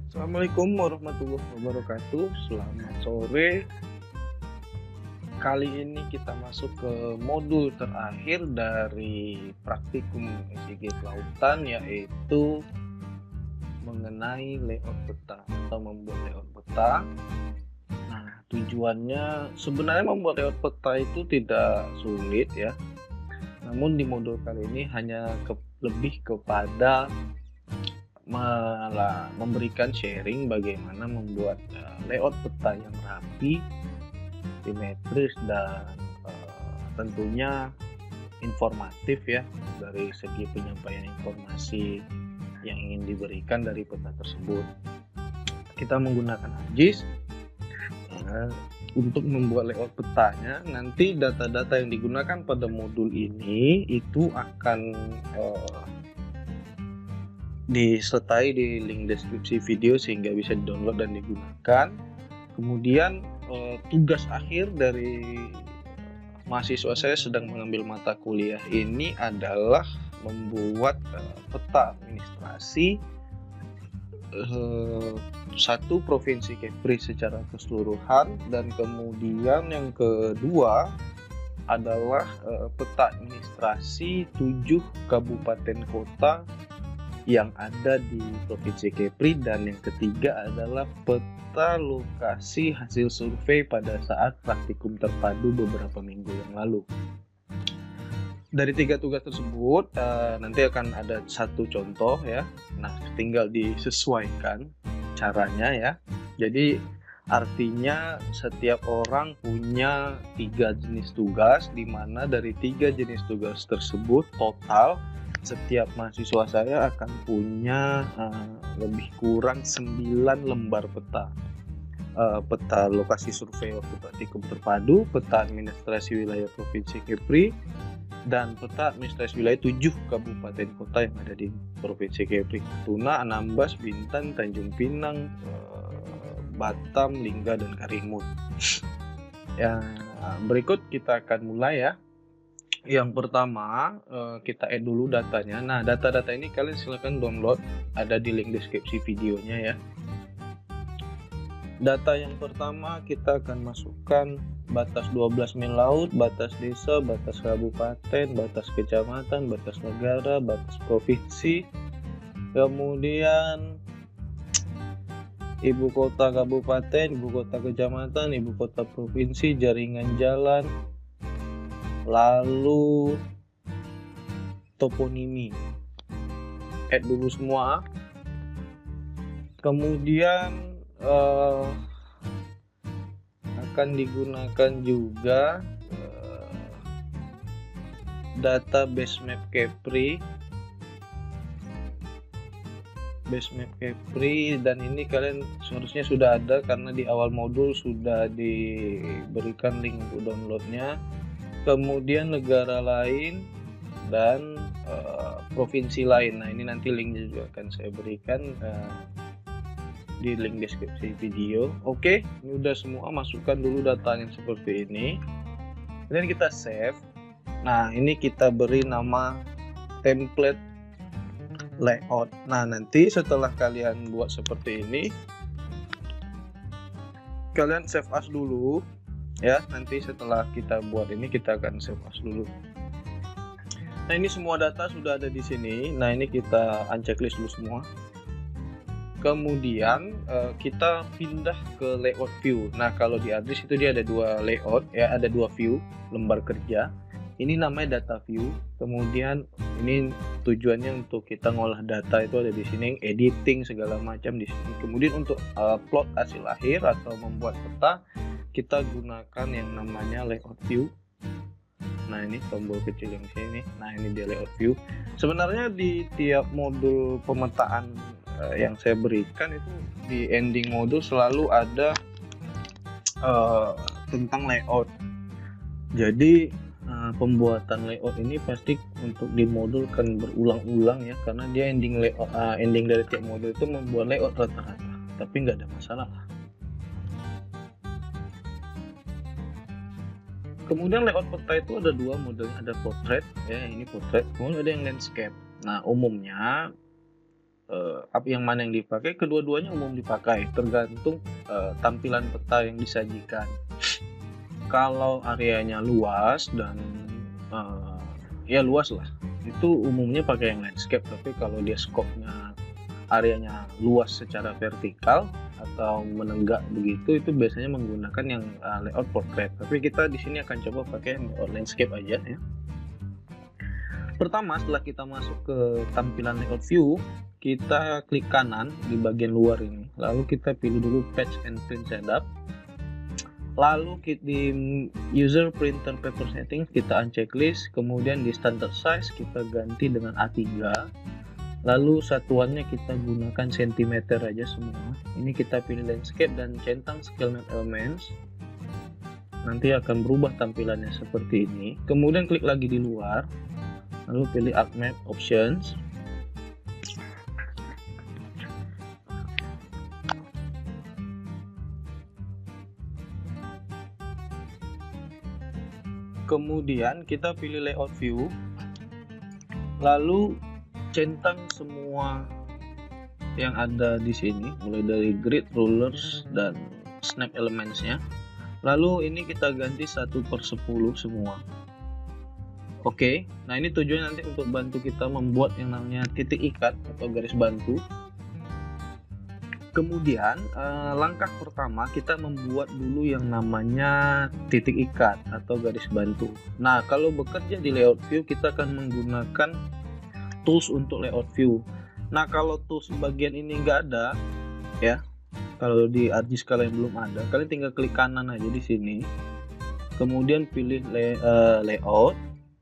Assalamualaikum warahmatullahi wabarakatuh. Selamat sore. Kali ini kita masuk ke modul terakhir dari praktikum SIG Kelautan, yaitu mengenai layout peta atau membuat layout peta. Nah, tujuannya sebenarnya membuat layout peta itu tidak sulit ya. Namun di modul kali ini hanya lebih kepada memberikan sharing bagaimana membuat layout peta yang rapi, simetris, dan tentunya informatif ya dari segi penyampaian informasi yang ingin diberikan dari peta tersebut. Kita menggunakan ArcGIS untuk membuat layout petanya. Nanti data-data yang digunakan pada modul ini itu akan disertai di link deskripsi video sehingga bisa di-download dan digunakan. Kemudian tugas akhir dari mahasiswa saya sedang mengambil mata kuliah ini adalah membuat peta administrasi satu provinsi Kepri secara keseluruhan, dan kemudian yang kedua adalah peta administrasi 7 kabupaten kota yang ada di Provinsi Kepri, dan yang ketiga adalah peta lokasi hasil survei pada saat praktikum terpadu beberapa minggu yang lalu. Dari 3 tugas tersebut nanti akan ada satu contoh ya. Nah, tinggal disesuaikan caranya ya. Jadi artinya setiap orang punya 3 jenis tugas, di mana dari 3 jenis tugas tersebut total setiap mahasiswa saya akan punya lebih kurang 9 lembar peta. Peta lokasi survei waktu praktikum terpadu, peta administrasi wilayah Provinsi Kepri, dan peta administrasi wilayah 7 kabupaten kota yang ada di Provinsi Kepri: Natuna, Anambas, Bintan, Tanjung Pinang, Batam, Lingga, dan Karimun. Ya, berikut kita akan mulai ya. Yang pertama kita add dulu datanya. Nah, data-data ini kalian silahkan download, ada di link deskripsi videonya ya. Data yang pertama kita akan masukkan batas 12 mil laut, batas desa, batas kabupaten, batas kecamatan, batas negara, batas provinsi, kemudian ibu kota kabupaten, ibu kota kecamatan, ibu kota provinsi, jaringan jalan, lalu toponimi. Add dulu semua. Kemudian akan digunakan juga data base map Kepri, dan ini kalian seharusnya sudah ada karena di awal modul sudah diberikan link untuk downloadnya. Kemudian negara lain dan provinsi lain. Nah, ini nanti linknya juga akan saya berikan di link deskripsi video. Oke, ini udah semua, masukkan dulu datanya seperti ini. Kemudian kita save. Nah, ini kita beri nama template layout. Nah, nanti setelah kalian buat seperti ini, kalian save as dulu ya. Nanti setelah kita buat ini kita akan save as dulu. Nah, ini semua data sudah ada di sini. Nah, ini kita unchecklist dulu semua. Kemudian kita pindah ke layout view. Nah, kalau di ArcGIS itu dia ada 2 layout ya, ada 2 view lembar kerja. Ini namanya data view. Kemudian ini tujuannya untuk kita ngolah data, itu ada di sini, editing segala macam di sini. Kemudian untuk plot hasil akhir atau membuat peta, kita gunakan yang namanya layout view. Nah, ini tombol kecil yang sini. Nah, ini dia layout view. Sebenarnya di tiap modul pemetaan yang saya berikan itu di ending modul selalu ada tentang layout. Jadi pembuatan layout ini pasti untuk di modul kan berulang-ulang ya, karena dia ending layout, ending dari tiap modul itu membuat layout rata-rata, tapi nggak ada masalah. Kemudian layout peta itu ada 2 modelnya, ada portrait ya, ini portrait, kemudian ada yang landscape. Nah, umumnya apa yang mana yang dipakai. Kedua-duanya umum dipakai, tergantung tampilan peta yang disajikan. Kalau areanya luas dan ya luas lah, itu umumnya pakai yang landscape. Tapi kalau dia scope-nya areanya luas secara vertikal atau menenggak begitu, itu biasanya menggunakan yang layout portrait. Tapi kita di sini akan coba pakai layout landscape aja ya. Pertama, setelah kita masuk ke tampilan layout view, kita klik kanan di bagian luar ini, lalu kita pilih dulu patch and print setup. Lalu di user printer paper settings kita unchecklist, kemudian di standard size kita ganti dengan A3. Lalu satuannya kita gunakan cm aja semua. Ini kita pilih landscape dan centang scale map elements. Nanti akan berubah tampilannya seperti ini. Kemudian klik lagi di luar, lalu pilih ArcMap options. Kemudian kita pilih layout view, lalu centang semua yang ada di sini, mulai dari grid, rulers, dan snap elementsnya. Lalu ini kita ganti 1/10 semua. Oke, nah ini tujuannya nanti untuk bantu kita membuat yang namanya titik ikat atau garis bantu. Kemudian langkah pertama kita membuat dulu yang namanya titik ikat atau garis bantu. Nah, kalau bekerja di layout view kita akan menggunakan tools untuk layout view. Nah, kalau tools bagian ini nggak ada ya, kalau di ArcGIS kalian belum ada, kalian tinggal klik kanan aja di sini, kemudian pilih layout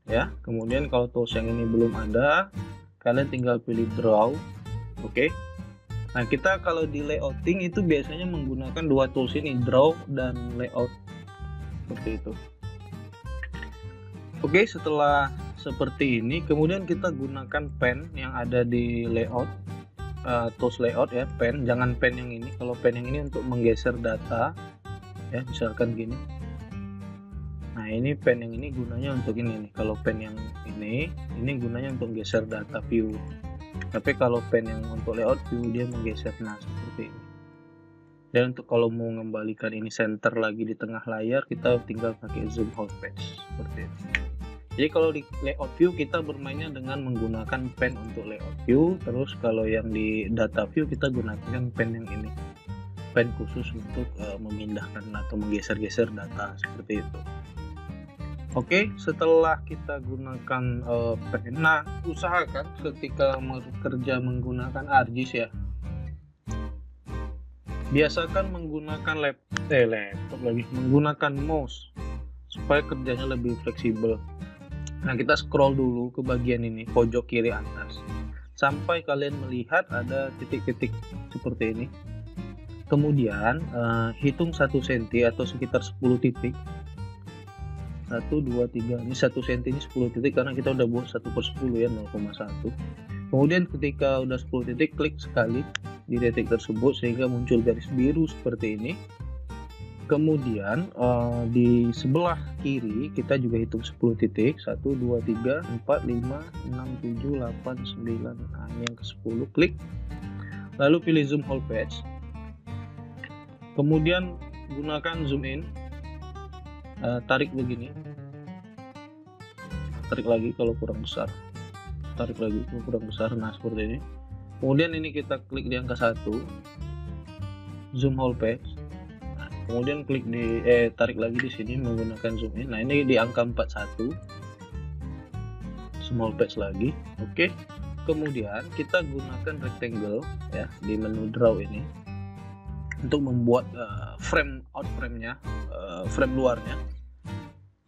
ya. Kemudian kalau tools yang ini belum ada, kalian tinggal pilih draw. Oke. Nah, kita kalau di layouting itu biasanya menggunakan dua tools ini, draw dan layout, seperti itu. Oke, setelah seperti ini, kemudian kita gunakan pen yang ada di layout, tools layout ya, pen. Jangan pen yang ini. Kalau pen yang ini untuk menggeser data ya, misalkan gini. Nah, ini pen yang ini gunanya untuk ini nih. Kalau pen yang ini gunanya untuk geser data view. Tapi kalau pen yang untuk layout view dia menggeser, nah seperti ini. Dan untuk kalau mau mengembalikan ini center lagi di tengah layar, kita tinggal pakai zoom hold patch seperti ini. Jadi kalau di layout view kita bermainnya dengan menggunakan pen untuk layout view. Terus kalau yang di data view kita gunakan pen yang ini, pen khusus untuk memindahkan atau menggeser-geser data seperti itu. Oke, setelah kita gunakan pen, nah usahakan ketika bekerja menggunakan ArcGIS ya, biasakan menggunakan laptop lagi, menggunakan mouse supaya kerjanya lebih fleksibel. Nah, kita scroll dulu ke bagian ini, pojok kiri atas, sampai kalian melihat ada titik-titik seperti ini. Kemudian hitung 1 cm atau sekitar 10 titik. 1, 2, 3, ini 1 cm ini 10 titik karena kita udah buat 1/10 ya, 0,1. Kemudian ketika udah 10 titik, klik sekali di titik tersebut sehingga muncul garis biru seperti ini. Kemudian di sebelah kiri kita juga hitung 10 titik, 1, 2, 3, 4, 5, 6, 7, 8, 9, nah ini yang ke-10, klik. Lalu pilih zoom hold patch. Kemudian gunakan zoom in. Tarik begini, tarik lagi kalau kurang besar, tarik lagi kalau kurang besar, nah seperti ini. Kemudian ini kita klik di angka 1, zoom hold patch. Nah, kemudian klik di tarik lagi di sini menggunakan zoom in. Nah, ini di angka 41, zoom hold patch lagi. Oke. Kemudian kita gunakan rectangle ya di menu draw ini untuk membuat frame outframe-nya, frame luarnya.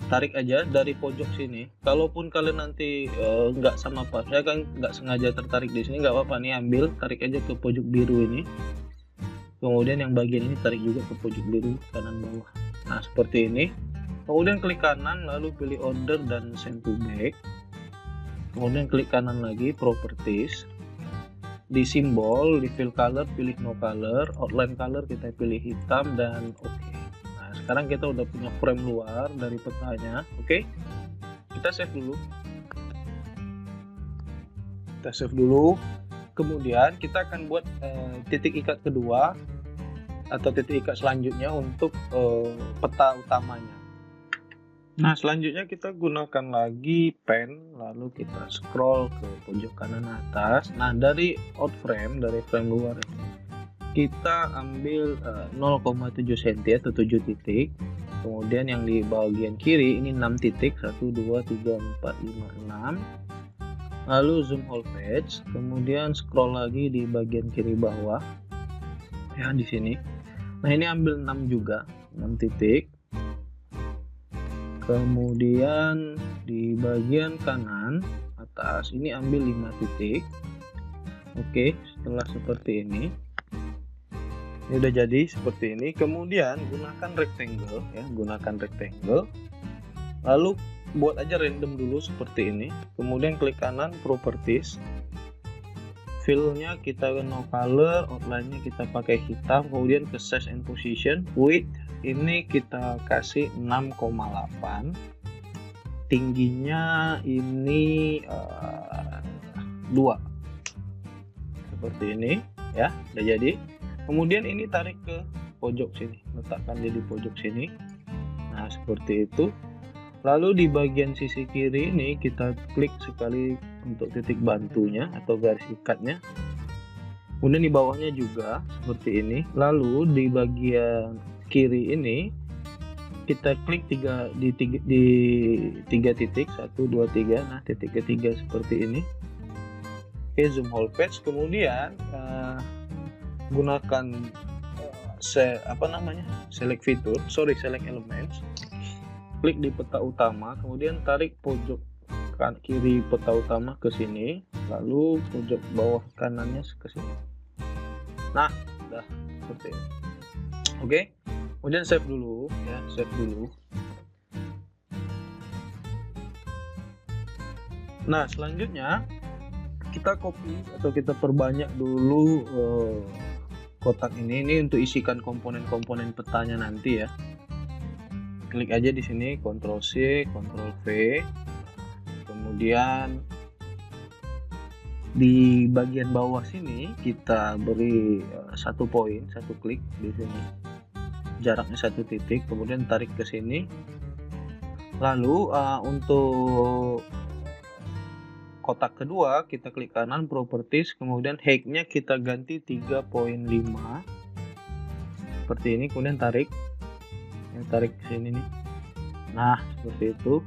Tarik aja dari pojok sini. Kalaupun kalian nanti nggak sama pas, saya kan nggak sengaja tertarik di sini, nggak apa-apa nih, ambil tarik aja ke pojok biru ini. Kemudian yang bagian ini tarik juga ke pojok biru kanan bawah. Nah seperti ini. Kemudian klik kanan, lalu pilih order dan send to back. Kemudian klik kanan lagi, properties. Di simbol, di fill color pilih no color, outline color kita pilih hitam dan oke. Nah sekarang kita udah punya frame luar dari petanya. Oke, kita save dulu. kemudian kita akan buat titik ikat kedua atau titik ikat selanjutnya untuk peta utamanya. Nah, selanjutnya kita gunakan lagi pen, lalu kita scroll ke pojok kanan atas. Nah, dari outframe, dari frame luar ini, kita ambil 0,7 cm atau 7 titik. Kemudian yang di bagian kiri ini 6 titik, 1, 2, 3, 4, 5, 6. Lalu zoom whole page, kemudian scroll lagi di bagian kiri bawah. Ya, di sini. Nah, ini ambil 6 juga, 6 titik. Kemudian di bagian kanan atas ini ambil 5 titik. Oke, setelah seperti ini udah jadi seperti ini. Kemudian gunakan rectangle ya, gunakan rectangle. Lalu buat aja random dulu seperti ini. Kemudian klik kanan properties. Fill-nya kita no color, outline-nya kita pakai hitam, kemudian ke size and position, width ini kita kasih 6,8, tingginya ini 2 seperti ini ya, udah jadi. Kemudian ini tarik ke pojok sini, letakkan dia di pojok sini. Nah, seperti itu. Lalu di bagian sisi kiri ini kita klik sekali untuk titik bantunya atau garis ikatnya. Kemudian di bawahnya juga seperti ini. Lalu di bagian kiri ini kita klik di 3 titik, 1, 2, 3. Nah, titik ketiga seperti ini. Oke, zoom whole page. Kemudian gunakan select elements. Klik di peta utama, kemudian tarik pojok kiri peta utama ke sini, lalu pojok bawah kanannya ke sini. Nah, udah seperti ini. Oke. Kemudian save dulu ya, save dulu. Nah, selanjutnya kita copy atau kita perbanyak dulu kotak ini untuk isikan komponen-komponen petanya nanti ya. Klik aja di sini, Ctrl C, Ctrl V. Kemudian di bagian bawah sini kita beri 1 poin, 1 klik di sini. Jaraknya 1 titik, kemudian tarik ke sini. Lalu untuk kotak kedua kita klik kanan properties, kemudian height-nya kita ganti 3,5 seperti ini, kemudian tarik ke sini nih. Nah, seperti itu.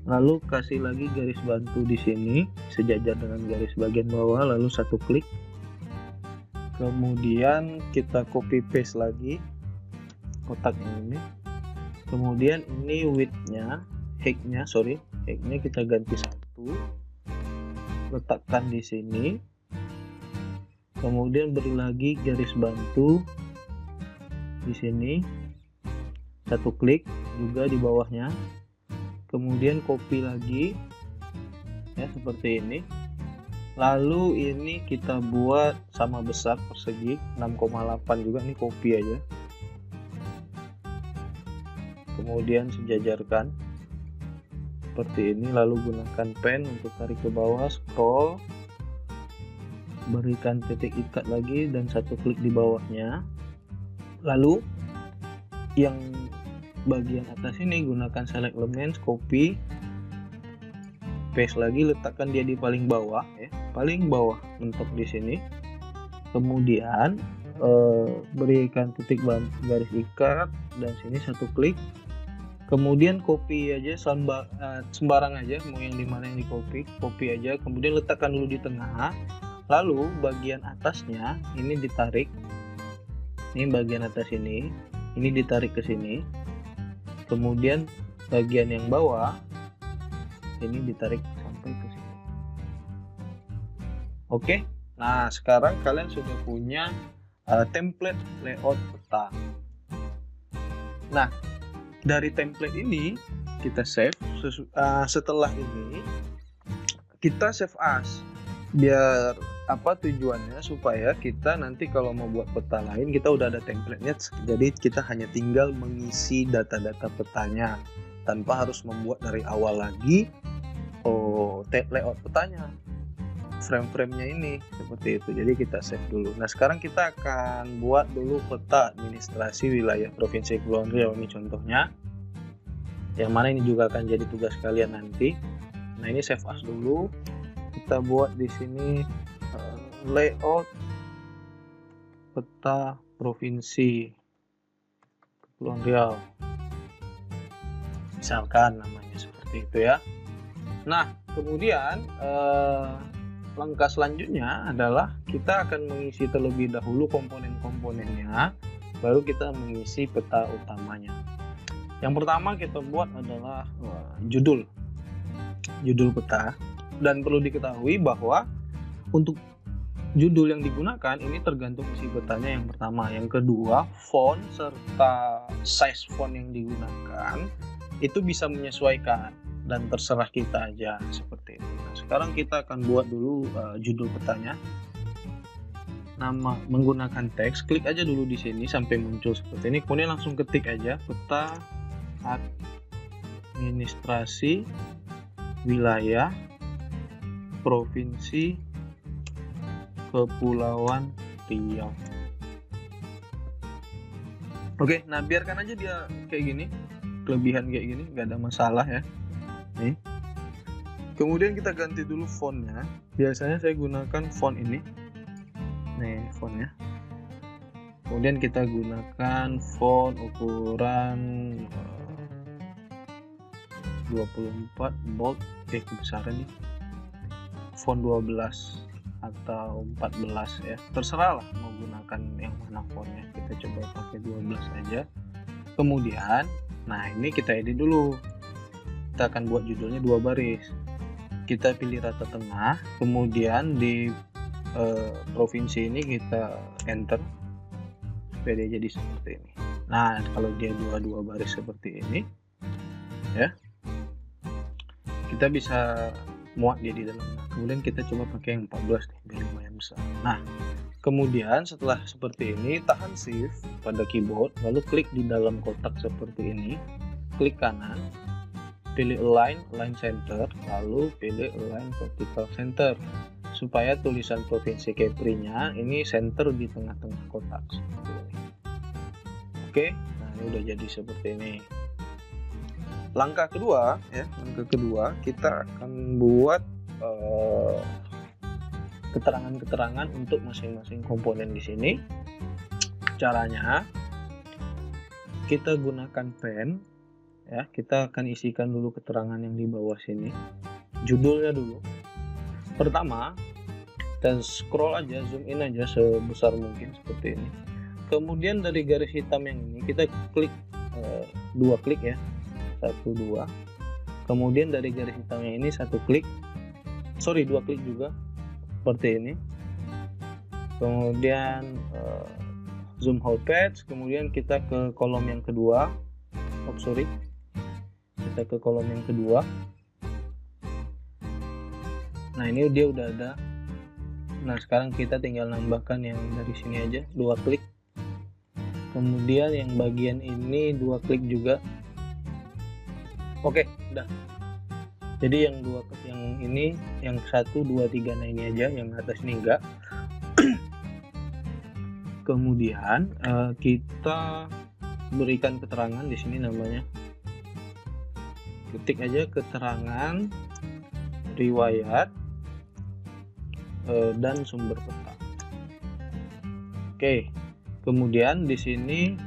Lalu kasih lagi garis bantu di sini sejajar dengan garis bagian bawah, lalu 1 klik. Kemudian kita copy paste lagi kotak ini. Kemudian ini width-nya, height-nya kita ganti 1. Letakkan di sini. Kemudian beri lagi garis bantu di sini. 1 klik juga di bawahnya. Kemudian copy lagi ya, seperti ini. Lalu ini kita buat sama besar persegi 6,8 juga, ini copy aja. Kemudian sejajarkan seperti ini, lalu gunakan pen untuk tarik ke bawah, scroll, berikan titik ikat lagi dan 1 klik di bawahnya. Lalu yang bagian atas ini gunakan select elements, copy, paste lagi, letakkan dia di paling bawah ya, paling bawah mentok di sini. Kemudian berikan titik garis ikat dan sini 1 klik. Kemudian copy aja sembarang aja, mau yang dimana yang di copy aja. Kemudian letakkan dulu di tengah. Lalu bagian atasnya ini ditarik. Ini bagian atas ini ditarik ke sini. Kemudian bagian yang bawah ini ditarik sampai ke sini. Oke. Nah, sekarang kalian sudah punya template layout peta. Nah, dari template ini kita save. Setelah ini kita save as. Biar apa tujuannya? Supaya kita nanti kalau mau buat peta lain kita udah ada template-nya. Jadi kita hanya tinggal mengisi data-data petanya tanpa harus membuat dari awal lagi layout petanya. frame-framenya ini seperti itu. Jadi kita save dulu. Nah, sekarang kita akan buat dulu peta administrasi wilayah Provinsi Kepulauan Riau. Ini contohnya, yang mana ini juga akan jadi tugas kalian nanti. Nah, ini save as dulu. Kita buat di sini layout peta Provinsi Kepulauan Riau, misalkan namanya seperti itu ya. Nah, kemudian langkah selanjutnya adalah kita akan mengisi terlebih dahulu komponen-komponennya, baru kita mengisi peta utamanya. Yang pertama kita buat adalah judul peta, dan perlu diketahui bahwa untuk judul yang digunakan ini tergantung isi petanya yang pertama. Yang kedua, font serta size font yang digunakan itu bisa menyesuaikan dan terserah kita aja seperti itu. Nah, sekarang kita akan buat dulu judul petanya. Nama menggunakan teks, klik aja dulu di sini sampai muncul seperti ini. Kemudian langsung ketik aja peta administrasi wilayah Provinsi Kepulauan Riau. Oke, nah biarkan aja dia kayak gini, kelebihan kayak gini, nggak ada masalah ya. Nih. Kemudian kita ganti dulu fontnya. Biasanya saya gunakan font ini. Nih fontnya. Kemudian kita gunakan font ukuran 24 bold, kebesaran nih. Font 12 atau 14 ya, terserah lah mau gunakan yang mana fontnya. Kita coba pakai 12 aja. Kemudian nah ini kita edit dulu, kita akan buat judulnya 2 baris. Kita pilih rata tengah, kemudian di provinsi ini kita enter supaya dia jadi seperti ini. Nah, kalau dia 2 baris seperti ini ya, kita bisa muat dia di dalam. Nah, kemudian kita coba pakai yang 14 nih, biar lumayan besar. Nah, kemudian setelah seperti ini, tahan shift pada keyboard, lalu klik di dalam kotak seperti ini, klik kanan, pilih align center, lalu pilih align vertical center, supaya tulisan Provinsi Kepri-nya ini center di tengah-tengah kotak seperti ini. Oke, nah ini udah jadi seperti ini. Langkah kedua kita akan buat keterangan-keterangan untuk masing-masing komponen di sini. Caranya kita gunakan pen ya, kita akan isikan dulu keterangan yang di bawah sini. Judulnya dulu. Pertama, dan scroll aja, zoom in aja sebesar mungkin seperti ini. Kemudian dari garis hitam yang ini kita klik 2 klik ya. 1, 2. Kemudian dari garis hitamnya ini 2 klik juga seperti ini. Kemudian zoom whole page. Kemudian kita ke kolom yang kedua. Kita ke kolom yang kedua. Nah, ini dia udah ada. Nah, sekarang kita tinggal nambahkan yang dari sini aja, 2 klik. Kemudian yang bagian ini 2 klik juga. Oke, udah. Jadi yang ini, yang 1, 2, 3, nah ini aja, yang atas ini enggak. Kemudian kita berikan keterangan di sini namanya. Ketik aja keterangan riwayat dan sumber peta. Oke. Kemudian di sini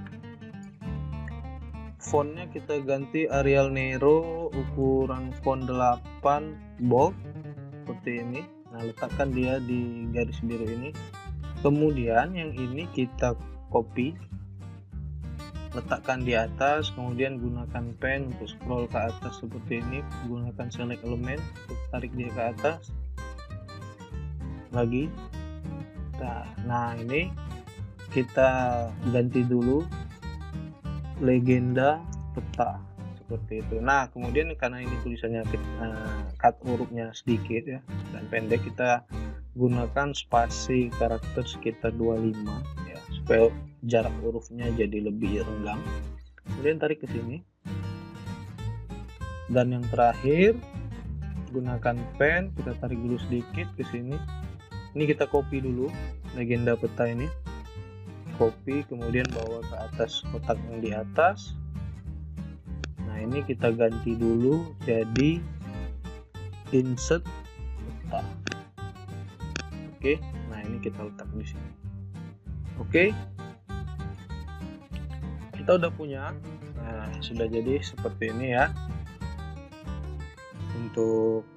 fontnya kita ganti Arial Nero, ukuran font 8 bold seperti ini. Nah, letakkan dia di garis biru ini. Kemudian yang ini kita copy, letakkan di atas. Kemudian gunakan pen untuk scroll ke atas seperti ini. Gunakan select element untuk tarik dia ke atas lagi. Nah, ini kita ganti dulu legenda peta seperti itu. Nah, kemudian karena ini tulisannya cut hurufnya sedikit ya dan pendek, kita gunakan spasi karakter sekitar 25 ya, supaya jarak hurufnya jadi lebih renggang. Kemudian tarik ke sini. Dan yang terakhir gunakan pen, kita tarik dulu sedikit ke sini. Ini kita copy dulu legenda peta ini, copy, kemudian bawa ke atas kotak yang di atas. Nah, ini kita ganti dulu jadi insert peta. Oke, nah ini kita letak di sini. Oke, kita udah punya. Nah, sudah jadi seperti ini ya untuk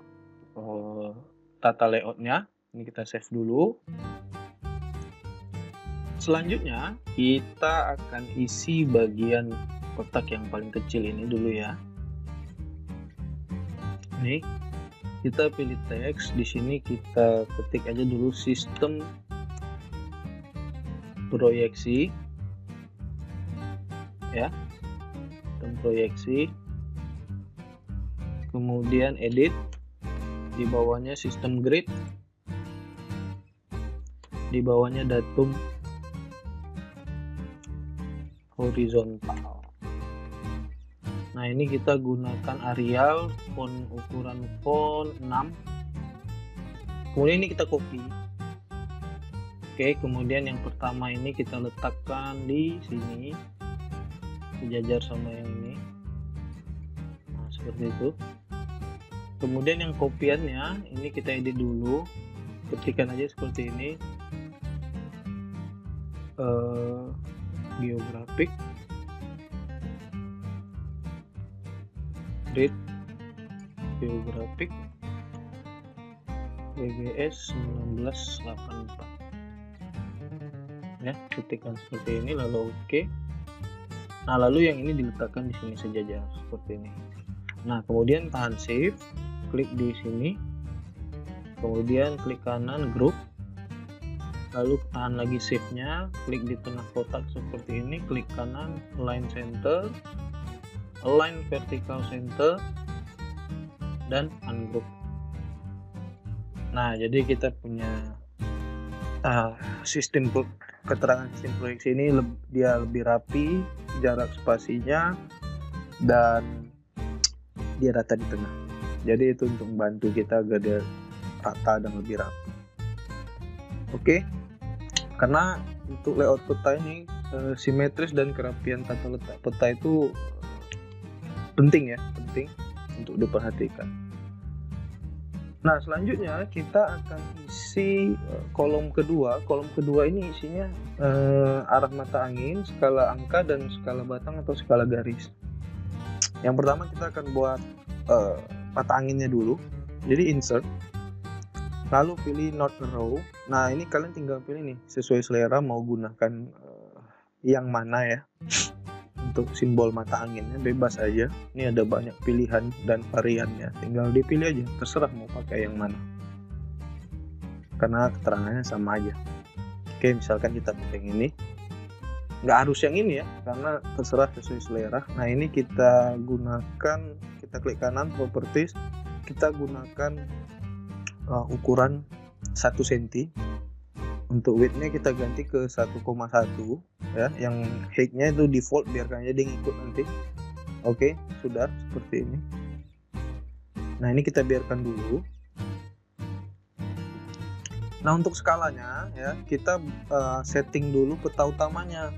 tata layoutnya. Ini kita save dulu. Selanjutnya kita akan isi bagian kotak yang paling kecil ini dulu ya. Nih, kita pilih teks. Di sini kita ketik aja dulu sistem proyeksi ya, sistem proyeksi, kemudian edit, di bawahnya sistem grid, di bawahnya datum horizontal. Nah, ini kita gunakan Arial, ukuran font 6. Kemudian ini kita copy. Oke, kemudian yang pertama ini kita letakkan di sini, sejajar sama yang ini. Nah, seperti itu. Kemudian yang kopiannya ini kita edit dulu, ketikkan aja seperti ini, geografik, grid, geografik, WGS 1984 ya, ketikkan seperti ini lalu oke. Nah, lalu yang ini diletakkan di sini sejajar seperti ini. Nah, kemudian tahan save, klik di sini, kemudian klik kanan group, lalu tahan lagi save-nya, klik di tengah kotak seperti ini, klik kanan align center, align vertical center, dan ungroup. Nah, jadi kita punya sistem keterangan sistem proyeksi ini dia lebih rapi, jarak spasinya, dan dia rata di tengah. Jadi itu untuk membantu kita agar dia rata dan lebih rapi. Oke, karena untuk layout peta ini simetris dan kerapian tata letak peta itu penting ya, penting untuk diperhatikan. Nah, selanjutnya kita akan isi kolom kedua. Kolom kedua ini isinya arah mata angin, skala angka, dan skala batang atau skala garis. Yang pertama kita akan buat mata anginnya dulu. Jadi insert, lalu pilih not row. Nah, ini kalian tinggal pilih nih sesuai selera mau gunakan yang mana ya. Untuk simbol mata anginnya bebas aja. Ini ada banyak pilihan dan variannya, tinggal dipilih aja, terserah mau pakai yang mana karena keterangannya sama aja. Oke, misalkan kita pakai yang ini, nggak harus yang ini ya, karena terserah sesuai selera. Nah, ini kita gunakan, kita klik kanan properties, kita gunakan ukuran 1 cm. Untuk width-nya kita ganti ke 1,1 ya, yang height-nya itu default, biarkan aja dia ngikut nanti. Oke, sudah seperti ini. Nah, ini kita biarkan dulu. Nah, untuk skalanya ya, kita setting dulu peta utamanya.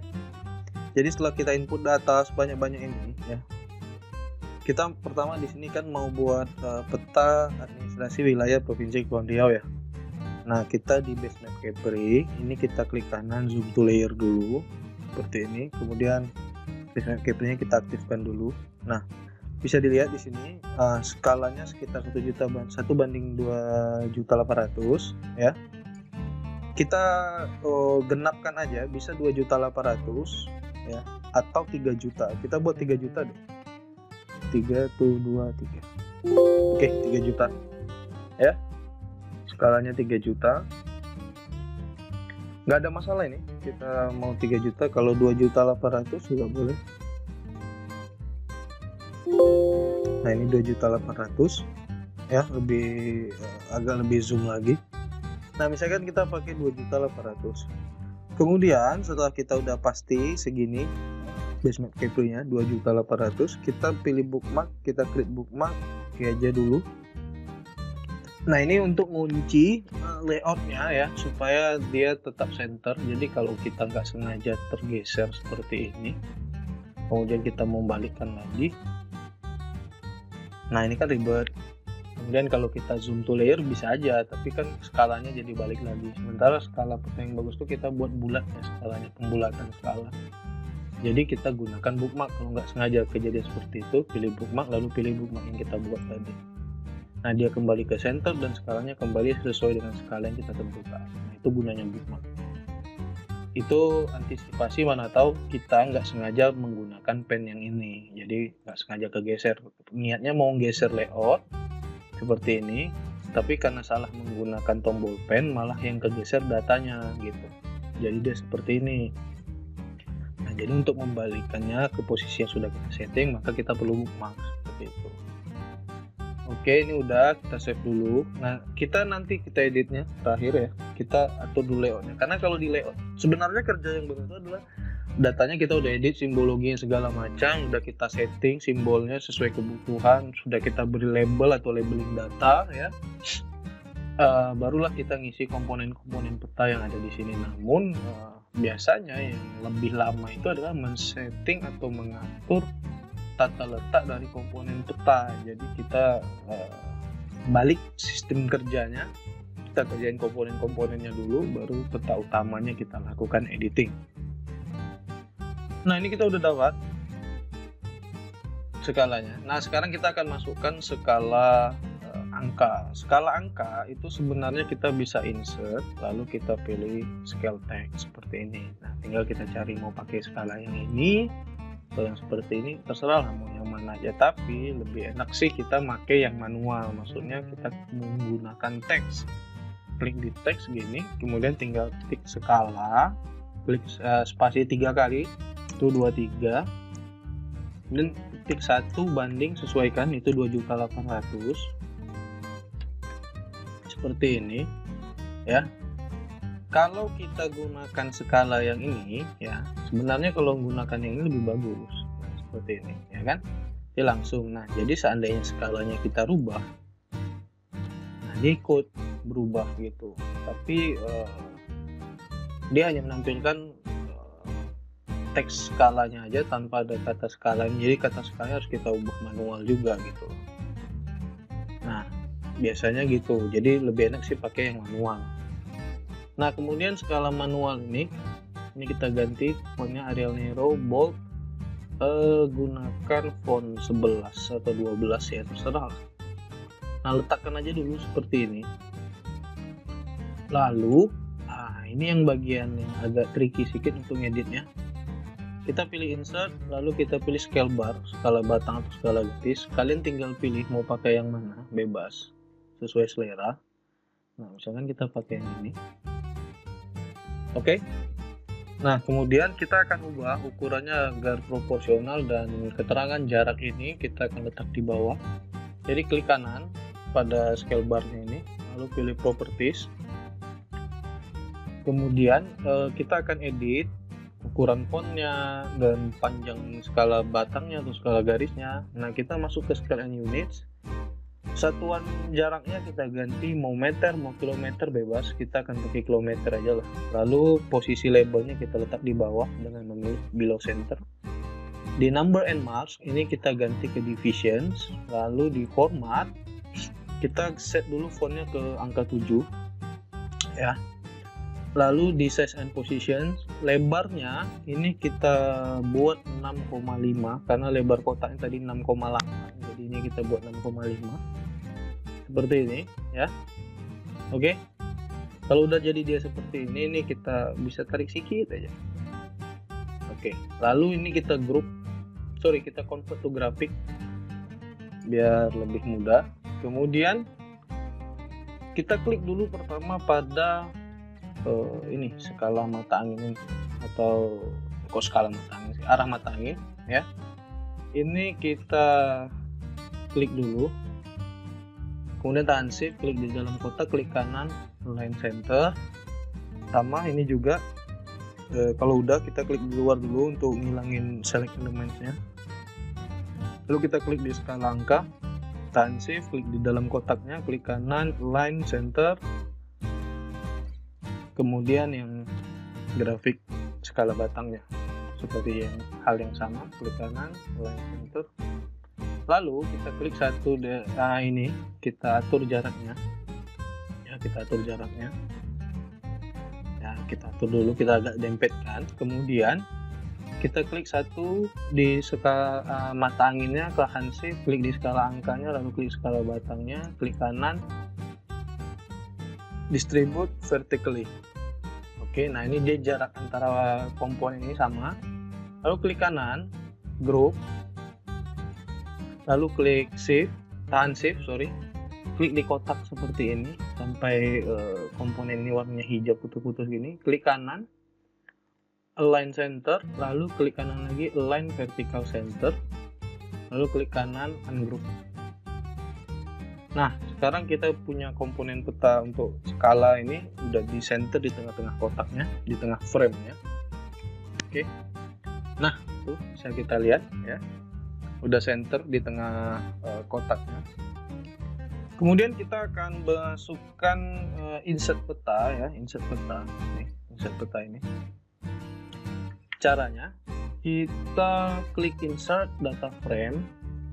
Jadi setelah kita input data sebanyak-banyak ini ya, kita pertama di sini kan mau buat peta administrasi wilayah Provinsi Kepulauan Riau ya. Nah, kita di base map Kepri ini kita klik kanan zoom to layer dulu seperti ini, kemudian base map Kepri-nya kita aktifkan dulu. Nah, bisa dilihat di sini skalanya sekitar 1/2.800.000 ya. Kita genapkan aja, bisa 2.800.000 ya, atau 3 juta. Kita buat 3 juta deh. 3 tuh 2 3. Oke, 3 juta ya. Skalanya 3 juta, nggak ada masalah ini, kita mau 3 juta, kalau 2.800.000 juga boleh. Nah, ini 2.800.000 ya, lebih agak lebih zoom lagi. Nah, misalkan kita pakai 2.800.000, kemudian setelah kita udah pasti segini base map Kepri-nya 2.800.000, kita pilih bookmark, kita klik bookmark, oke aja dulu. Nah, ini untuk ngunci layoutnya ya, supaya dia tetap center. Jadi kalau kita nggak sengaja tergeser seperti ini, kemudian kita mau balikkan lagi, nah ini kan ribet. Kemudian kalau kita zoom to layer bisa aja, tapi kan skalanya jadi balik lagi. Sementara skala foto yang bagus tuh kita buat bulat ya, skalanya pembulatan skala. Jadi kita gunakan bookmark. Kalau nggak sengaja kejadian seperti itu, pilih bookmark lalu pilih bookmark yang kita buat tadi. Nah, dia kembali ke center dan skalanya kembali sesuai dengan skala yang kita tentukan. Nah, itu gunanya bookmark. Itu antisipasi mana tahu kita nggak sengaja menggunakan pen yang ini, jadi nggak sengaja kegeser. Niatnya mau geser layout seperti ini, tapi karena salah menggunakan tombol pen malah yang kegeser datanya gitu. Jadi dia seperti ini. Nah, jadi untuk membalikannya ke posisi yang sudah kita setting, maka kita perlu bookmark seperti itu. Oke, ini udah, kita save dulu. Nah, kita editnya terakhir ya, kita atur dulu layoutnya. Karena kalau di layout, sebenarnya kerja yang benar itu adalah datanya kita udah edit, simbologinya segala macam, udah kita setting simbolnya sesuai kebutuhan, sudah kita beri label atau labeling data ya. Barulah kita ngisi komponen-komponen peta yang ada di sini. Namun biasanya yang lebih lama itu adalah men-setting atau mengatur tata letak dari komponen peta. Jadi kita balik sistem kerjanya, kita kerjain komponen-komponennya dulu, baru peta utamanya kita lakukan editing. Nah, ini kita udah dapat skalanya. Nah, sekarang kita akan masukkan skala angka. Skala angka itu sebenarnya kita bisa insert, lalu kita pilih scale text seperti ini. Nah, tinggal kita cari mau pakai skala yang ini atau yang seperti ini, terserah lah mau yang mana aja, tapi lebih enak sih kita pakai yang manual. Maksudnya kita menggunakan teks, klik di teks gini, kemudian tinggal klik skala, klik spasi 3 kali, itu 23, dan klik 1 banding sesuaikan, itu 2.800.000 seperti ini ya. Kalau kita gunakan skala yang ini ya, sebenarnya kalau menggunakan yang ini lebih bagus. Nah, seperti ini ya kan, dia langsung. Nah, jadi seandainya skalanya kita rubah, nah dia ikut berubah gitu, tapi dia hanya menampilkan teks skalanya aja tanpa ada kata skalanya. Jadi kata skalanya harus kita ubah manual juga gitu. Nah, biasanya gitu, jadi lebih enak sih pakai yang manual. Nah, kemudian skala manual ini kita ganti fontnya Arial Nero bold, gunakan font 11 atau 12 ya, terserah. Nah, letakkan aja dulu seperti ini. Lalu, ini yang bagian yang agak tricky sedikit untuk ngeditnya. Kita pilih insert, lalu kita pilih scale bar, skala batang atau skala garis. Kalian tinggal pilih mau pakai yang mana, bebas, sesuai selera. Nah, misalkan kita pakai yang ini. Oke. Nah, kemudian kita akan ubah ukurannya agar proporsional, dan keterangan jarak ini kita akan letak di bawah. Jadi klik kanan pada scale barnya ini, lalu pilih properties. Kemudian kita akan edit ukuran fontnya dan panjang skala batangnya atau skala garisnya. Nah, kita masuk ke scale and units. Satuan jaraknya kita ganti mau meter mau kilometer, bebas, kita akan pakai kilometer aja lah. Lalu posisi labelnya kita letak di bawah dengan memilih below center. Di number and marks ini kita ganti ke divisions, lalu di format kita set dulu fontnya ke angka 7 ya. Lalu di size and position, lebarnya ini kita buat 6,5 karena lebar kotaknya tadi 6,8, jadi ini kita buat 6,5 seperti ini ya. Oke, kalau udah jadi dia seperti ini kita bisa tarik sedikit aja. Oke, lalu ini kita kita convert to grafik biar lebih mudah. Kemudian kita klik dulu pertama pada ini skala mata angin atau skala mata angin sih, arah mata angin ya. Ini kita klik dulu, kemudian tahan shift, klik di dalam kotak, klik kanan align center. Sama ini juga kalau udah kita klik di luar dulu untuk ngilangin select elementsnya. Lalu kita klik di skala angka, tahan shift, klik di dalam kotaknya, klik kanan align center, kemudian yang grafik skala batangnya seperti hal yang sama, klik kanan align center, lalu kita klik satu ini kita atur jaraknya ya, kita atur dulu, kita agak dempetkan, kemudian kita klik satu di skala mata anginnya, ke shift, klik di skala angkanya, lalu klik skala batangnya, klik kanan distribute vertically. Oke, nah ini dia jarak antara komponen ini sama, lalu klik kanan group, lalu klik shift, tahan shift, klik di kotak seperti ini sampai komponen ini warnanya hijau putus-putus gini, klik kanan align center, lalu klik kanan lagi align vertical center, lalu klik kanan ungroup. Nah, sekarang kita punya komponen peta untuk skala ini udah di center di tengah-tengah kotaknya, di tengah frame ya. Oke. Nah, tuh bisa kita lihat ya. Udah center di tengah kotaknya. Kemudian kita akan masukkan insert peta ya, insert peta ini. Caranya, kita klik insert data frame,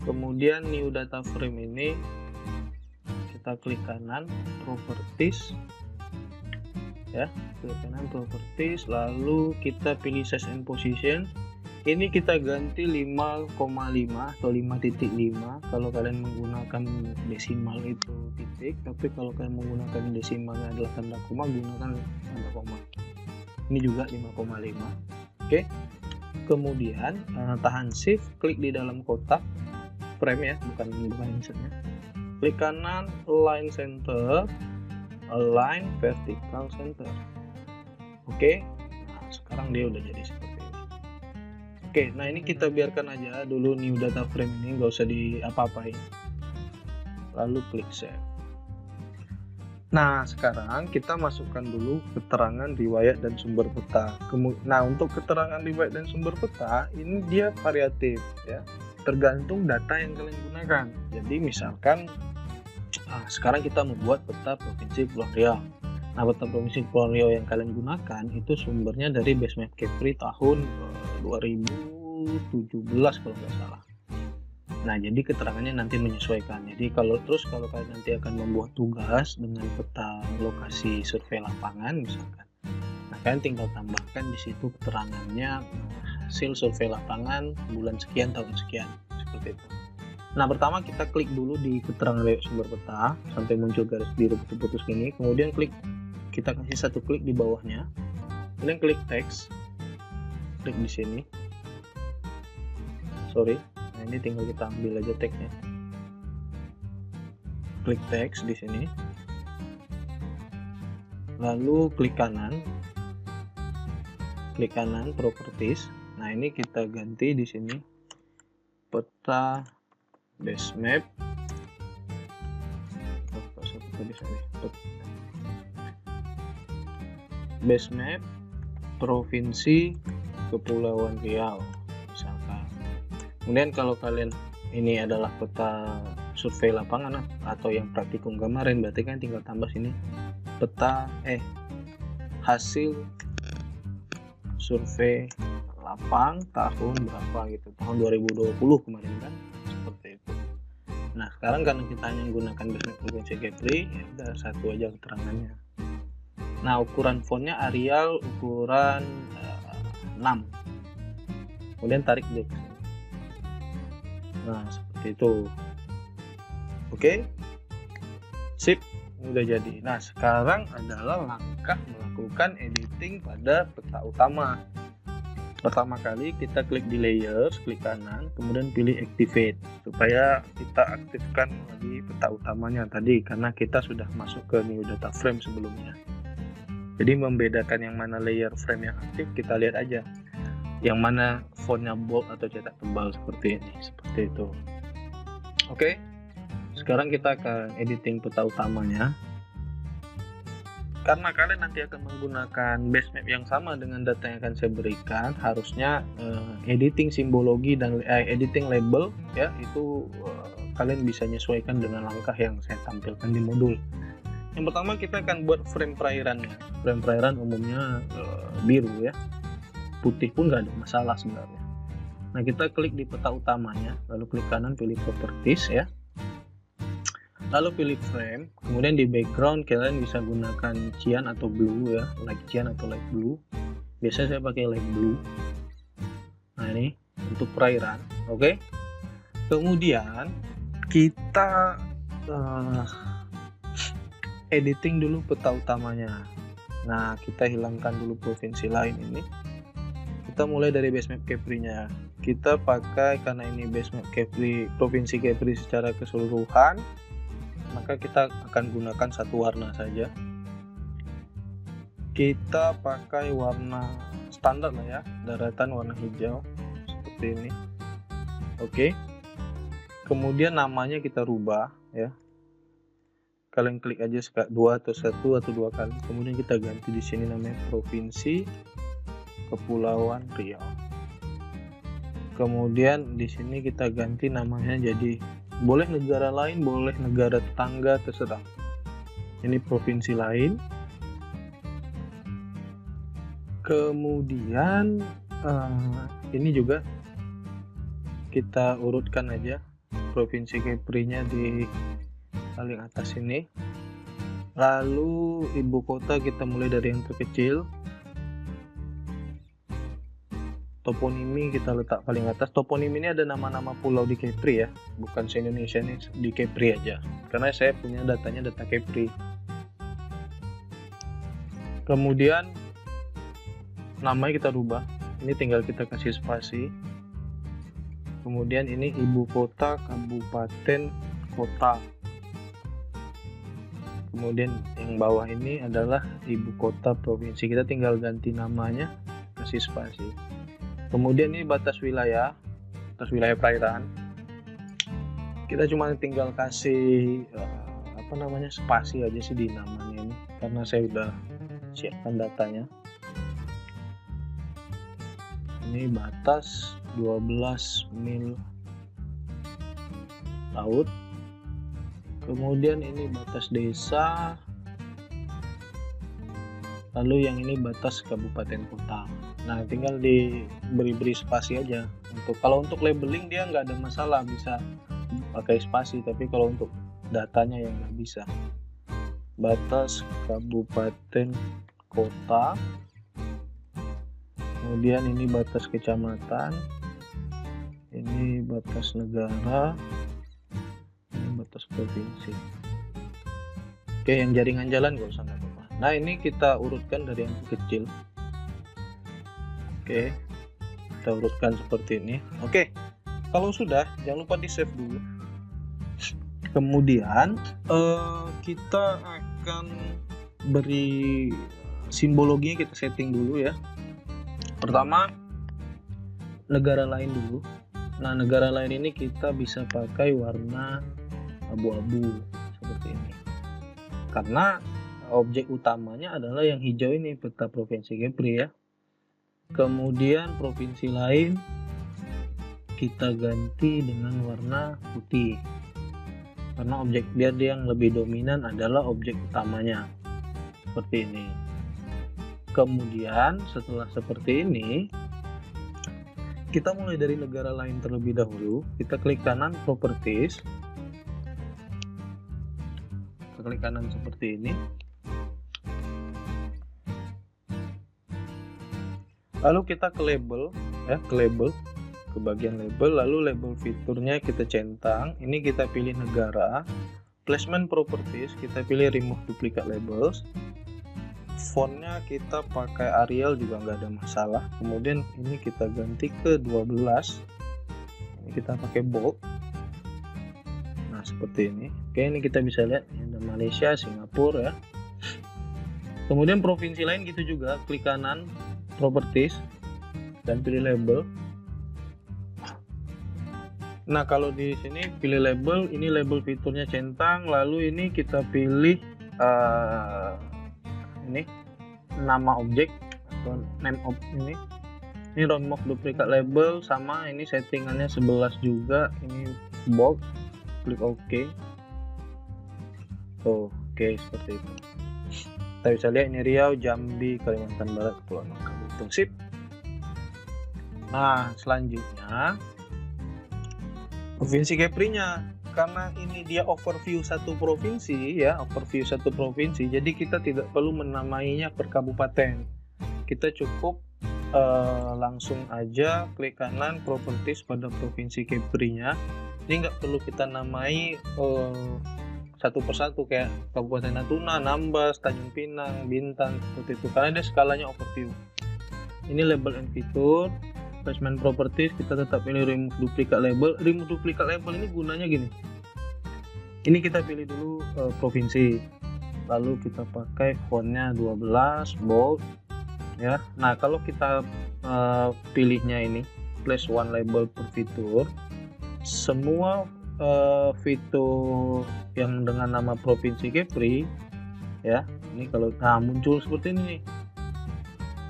kemudian new data frame ini kita klik kanan properties ya, klik kanan properties, lalu kita pilih size and position. Ini kita ganti 5,5 atau 5.5. Kalau kalian menggunakan desimal itu titik, tapi kalau kalian menggunakan desimalnya adalah tanda koma, gunakan tanda koma. Ini juga 5,5. Oke, kemudian tahan shift, klik di dalam kotak frame ya, bukan insertnya, klik kanan align center, align vertical center. Oke, nah sekarang dia udah jadi seperti ini. Oke, nah ini kita biarkan aja dulu new data frame ini, nggak usah diapa-apain, lalu klik save. Nah, sekarang kita masukkan dulu keterangan riwayat dan sumber peta. Nah, untuk keterangan riwayat dan sumber peta, ini dia variatif ya, tergantung data yang kalian gunakan. Jadi misalkan, sekarang kita membuat peta Provinsi Kepulauan Riau. Nah, peta Provinsi Kepulauan Riau yang kalian gunakan itu sumbernya dari Basemap Kepri tahun 2017 kalau nggak salah. Nah, jadi keterangannya nanti menyesuaikan. Jadi kalau kalian nanti akan membuat tugas dengan peta lokasi survei lapangan misalkan, nah kalian tinggal tambahkan di situ keterangannya hasil survei lapangan bulan sekian tahun sekian, seperti itu. Nah, pertama kita klik dulu di keterangan riwayat sumber peta sampai muncul garis biru putus-putus gini, kemudian kita kasih satu klik di bawahnya, kemudian klik teks, klik di sini. Nah, ini tinggal kita ambil aja teksnya. Klik teks di sini. Lalu klik kanan. Klik kanan properties. Nah, ini kita ganti di sini peta Basemap. Basemap Provinsi Kepulauan Riau. Kemudian kalau kalian ini adalah peta survei lapangan atau yang praktikum kemarin, berarti kan tinggal tambah sini peta hasil survei lapang tahun berapa gitu, tahun 2020 kemarin kan, seperti itu. Nah, sekarang karena kita hanya menggunakan Basemap Provinsi Kepri, ya udah satu aja keterangannya. Nah, ukuran fontnya Arial ukuran 6. Kemudian tarik deh. Nah, seperti itu. Oke, sip, udah jadi. Nah, sekarang adalah langkah melakukan editing pada peta utama. Pertama kali kita klik di layers, klik kanan, kemudian pilih activate supaya kita aktifkan lagi peta utamanya tadi, karena kita sudah masuk ke new data frame sebelumnya. Jadi membedakan yang mana layer frame yang aktif, kita lihat aja yang mana fontnya bold atau cetak tebal seperti ini, seperti itu. Oke, sekarang kita akan editing peta utamanya. Karena kalian nanti akan menggunakan Basemap yang sama dengan data yang akan saya berikan, harusnya editing simbologi dan editing label ya itu kalian bisa menyesuaikan dengan langkah yang saya tampilkan di modul. Yang pertama kita akan buat frame perairannya. Frame perairan umumnya biru ya, putih pun nggak ada masalah sebenarnya. Nah, kita klik di peta utamanya, lalu klik kanan pilih properties ya, lalu pilih frame, kemudian di background kalian bisa gunakan cyan atau blue ya, light cyan atau light blue. Biasanya saya pakai light blue. Nah, ini untuk perairan. Oke. Kemudian kita editing dulu peta utamanya. Nah, kita hilangkan dulu provinsi lain ini. Kita mulai dari base map Kepri-nya. Kita pakai, karena ini base map Kepri, provinsi Kepri secara keseluruhan, maka kita akan gunakan satu warna saja. Kita pakai warna standar lah ya, daratan warna hijau seperti ini. Oke. Kemudian namanya kita rubah ya. Kalian klik aja satu atau dua kali, kemudian kita ganti di sini namanya Provinsi Kepulauan Riau. Kemudian di sini kita ganti namanya jadi, boleh negara lain, boleh negara tetangga, terserah. Ini provinsi lain. Kemudian ini juga kita urutkan aja provinsi Kepri-nya di paling atas ini. Lalu ibu kota kita mulai dari yang terkecil. Toponimi kita letak paling atas. Toponimi ini ada nama-nama pulau di Kepri ya, bukan se-Indonesia, ini di Kepri aja, karena saya punya datanya data Kepri. Kemudian namanya kita rubah, ini tinggal kita kasih spasi. Kemudian ini ibu kota, kabupaten, kota. Kemudian yang bawah ini adalah ibu kota provinsi, kita tinggal ganti namanya, kasih spasi. Kemudian ini batas wilayah perairan, kita cuma tinggal kasih spasi aja sih di namanya ini, karena saya udah siapkan datanya. Ini batas 12 mil laut. Kemudian ini batas desa, lalu yang ini batas kabupaten kota. Nah, tinggal diberi spasi aja. Kalau untuk labeling dia nggak ada masalah, bisa pakai spasi, tapi kalau untuk datanya yang nggak bisa. Batas kabupaten kota, kemudian ini batas kecamatan, ini batas negara, batas provinsi. Oke, yang jaringan jalan gak usah, nggak apa-apa. Nah, ini kita urutkan dari yang kecil. Oke, kita urutkan seperti ini. Oke, kalau sudah, jangan lupa di save dulu. Kemudian kita akan beri simbologinya, kita setting dulu ya. Pertama, negara lain dulu. Nah, negara lain ini kita bisa pakai warna abu-abu seperti ini, karena objek utamanya adalah yang hijau ini, peta provinsi Kepri ya. Kemudian provinsi lain kita ganti dengan warna putih, karena objek dia yang lebih dominan adalah objek utamanya seperti ini. Kemudian setelah seperti ini, kita mulai dari negara lain terlebih dahulu. Kita klik kanan properties, klik kanan seperti ini, lalu kita ke label ya, ke bagian label, lalu label fiturnya kita centang. Ini kita pilih negara, placement properties kita pilih remove duplicate labels, fontnya kita pakai Arial juga nggak ada masalah. Kemudian ini kita ganti ke 12, ini kita pakai bold. Seperti ini. Oke, ini kita bisa lihat ada Malaysia, Singapura ya. Kemudian provinsi lain gitu juga, klik kanan properties dan pilih label. Nah, kalau di sini pilih label, ini label fiturnya centang, lalu ini kita pilih ini nama objek atau name of ini remove duplicate label, sama ini settingannya 11 juga, ini bold. klik OK. Oke, seperti itu. Kita bisa lihat ini Riau, Jambi, Kalimantan Barat, Kepulauan Langka, Belitung. Sip. Nah, selanjutnya Provinsi Kepri-nya. Karena ini dia overview satu provinsi ya, jadi kita tidak perlu menamainya per kabupaten. Kita cukup langsung aja klik kanan properties pada provinsi Kepri-nya. Ini nggak perlu kita namai satu persatu kayak Kabupaten Natuna, Nambas, Tanjung Pinang, Bintan, seperti itu, karena dia skalanya overview. Ini label and feature, placement properties, kita tetap pilih remove duplicate label. Remove duplicate label ini gunanya gini, ini kita pilih dulu provinsi, lalu kita pakai fontnya 12 bold ya. Nah kalau kita pilihnya ini place one label per fitur, semua fitur yang dengan nama Provinsi Kepri ya, ini kalau muncul seperti ini nih.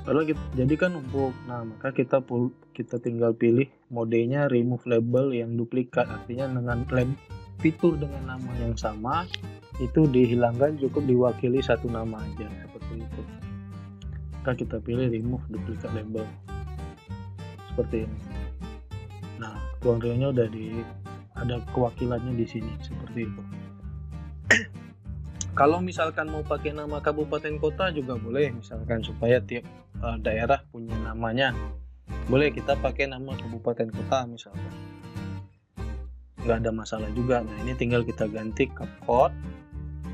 Lalu jadi kan numpuk. Nah maka kita tinggal pilih modenya remove label yang duplikat, artinya dengan fitur dengan nama yang sama itu dihilangkan, cukup diwakili satu nama aja, seperti itu. Maka kita pilih remove duplicate label seperti ini. Nah Kepulauan Riau-nya udah ada kewakilannya di sini, seperti itu. Kalau misalkan mau pakai nama kabupaten kota juga boleh, misalkan supaya tiap daerah punya namanya, boleh kita pakai nama kabupaten kota misalkan, nggak ada masalah juga. Nah ini tinggal kita ganti ke code,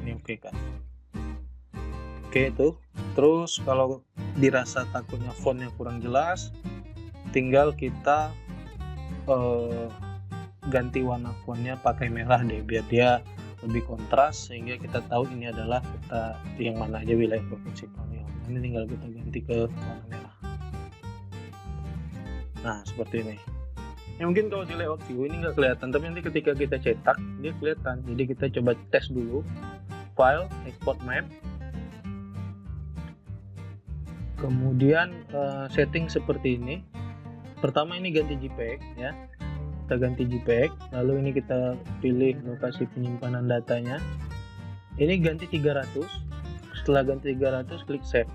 ini oke kan. Oke itu. Terus kalau dirasa takutnya fontnya kurang jelas, tinggal kita ganti warna fontnya pakai merah deh, biar dia lebih kontras, sehingga kita tahu ini adalah kita yang mana aja wilayah Provinsi Kepulauan Riau. Ini tinggal kita ganti ke warna merah. Nah seperti ini. Ya, mungkin kalau di layout view ini nggak kelihatan, tapi nanti ketika kita cetak dia kelihatan. Jadi kita coba tes dulu, file, export map, kemudian setting seperti ini. Pertama ini ganti JPEG ya, kita ganti JPEG, lalu ini kita pilih lokasi penyimpanan datanya, ini ganti 300. Setelah ganti 300 klik save.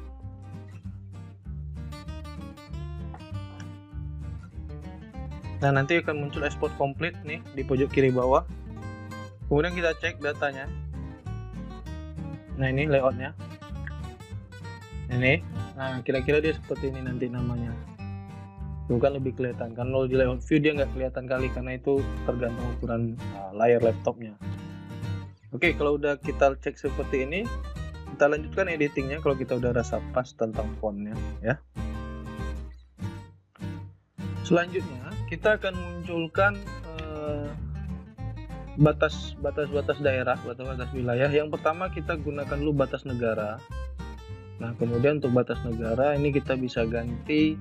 Nah nanti akan muncul export complete nih di pojok kiri bawah. Kemudian kita cek datanya. Nah ini layoutnya ini. Nah kira-kira dia seperti ini nanti namanya. Bukan lebih kelihatan, kan kalau di layout view dia nggak kelihatan kali, karena itu tergantung ukuran layar laptopnya. Oke, kalau udah kita cek seperti ini, kita lanjutkan editingnya kalau kita udah rasa pas tentang fontnya ya. Selanjutnya kita akan munculkan batas daerah, batas wilayah. Yang pertama kita gunakan dulu batas negara. Nah kemudian untuk batas negara ini kita bisa ganti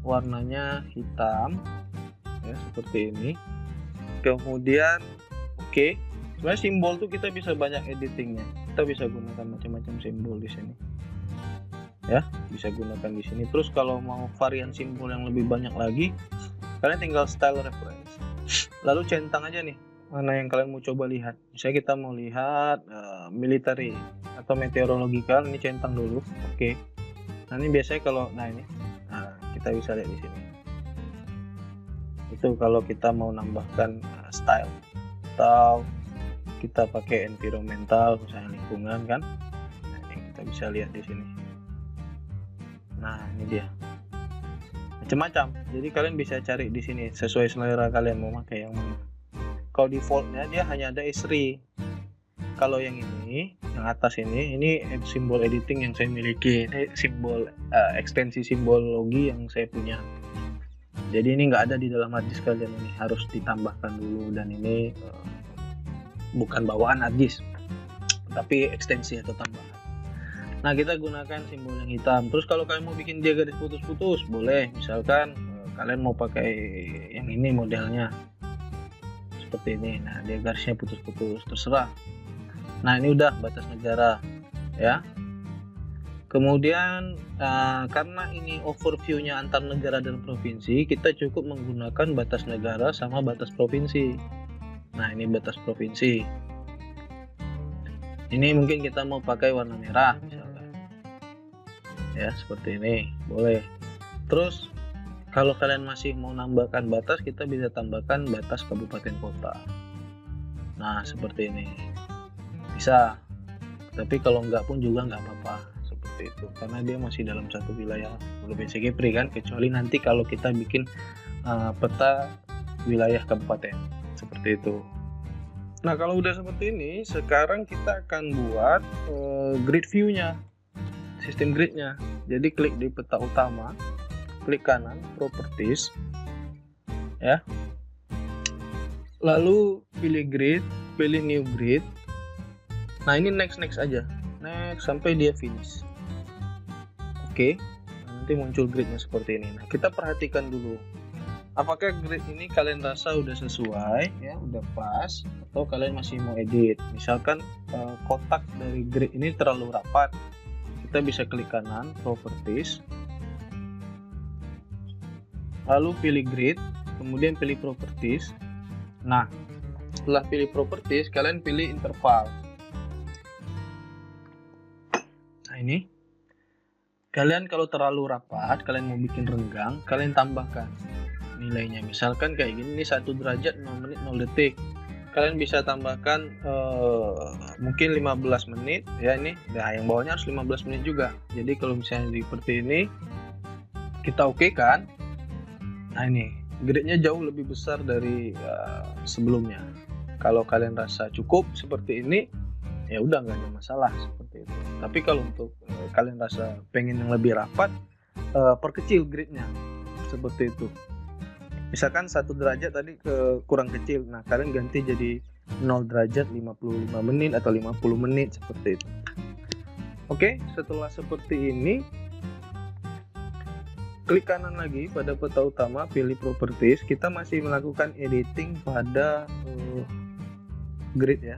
warnanya hitam ya, seperti ini. Kemudian sebenarnya simbol tuh kita bisa banyak editingnya, kita bisa gunakan macam-macam simbol di sini ya, bisa gunakan di sini. Terus kalau mau varian simbol yang lebih banyak lagi, kalian tinggal style reference, lalu centang aja nih mana yang kalian mau coba lihat. Misalnya kita mau lihat military atau meteorological, ini centang dulu. Nah ini biasanya kalau ini kita bisa lihat di sini. Itu kalau kita mau nambahkan style, atau kita pakai environmental, misalnya lingkungan kan. Nah, ini kita bisa lihat di sini. Nah, ini dia. Macam-macam. Jadi kalian bisa cari di sini sesuai selera kalian mau pakai yang mana. Kalau defaultnya dia hanya ada Esri. Kalau yang ini, yang atas ini simbol editing yang saya miliki. Ini simbol ekstensi simbologi yang saya punya. Jadi ini nggak ada di dalam harddisk kalian, ini harus ditambahkan dulu, dan ini bukan bawaan harddisk, tapi ekstensi atau tambahan. Nah kita gunakan simbol yang hitam. Terus kalau kalian mau bikin dia garis putus-putus, boleh. Misalkan kalian mau pakai yang ini modelnya seperti ini. Nah dia garisnya putus-putus, terserah. Nah ini udah batas negara ya. Kemudian karena ini overview-nya antar negara dan provinsi, kita cukup menggunakan batas negara sama batas provinsi. Nah, ini batas provinsi. Ini mungkin kita mau pakai warna merah misalkan. Ya, seperti ini. Boleh. Terus kalau kalian masih mau nambahkan batas, kita bisa tambahkan batas kabupaten kota. Nah, seperti ini. Bisa. Tapi kalau enggak pun juga nggak apa-apa. Seperti itu. Karena dia masih dalam satu wilayah Provinsi Kepri kan. Kecuali nanti kalau kita bikin peta wilayah kabupaten. Seperti itu. Nah, kalau udah seperti ini, sekarang kita akan buat grid view-nya. Sistem gridnya. Jadi klik di peta utama. Klik kanan, properties, ya. Lalu pilih grid, pilih new grid. Nah, ini next aja, next sampai dia finish. Oke, nanti muncul gridnya seperti ini. Nah, kita perhatikan dulu, apakah grid ini kalian rasa udah sesuai, ya, udah pas, atau kalian masih mau edit. Misalkan kotak dari grid ini terlalu rapat, kita bisa klik kanan, properties. Lalu pilih grid, kemudian pilih properties. Nah, setelah pilih properties, kalian pilih interval. Nah, ini. Kalian kalau terlalu rapat, kalian mau bikin renggang, kalian tambahkan nilainya. Misalkan kayak gini, ini 1 derajat 0 menit 0 detik. Kalian bisa tambahkan mungkin 15 menit, ya ini. Nah, yang bawahnya harus 15 menit juga. Jadi kalau misalnya seperti ini, kita oke kan? Nah, ini gridnya jauh lebih besar dari sebelumnya. Kalau kalian rasa cukup seperti ini, ya udah nggak ada masalah seperti itu. Tapi kalau untuk kalian rasa pengen yang lebih rapat, perkecil gridnya seperti itu. Misalkan 1 derajat tadi kurang kecil, nah kalian ganti jadi 0 derajat 55 menit atau 50 menit seperti itu. Oke, setelah seperti ini, klik kanan lagi pada peta utama, pilih properties. Kita masih melakukan editing pada grid ya.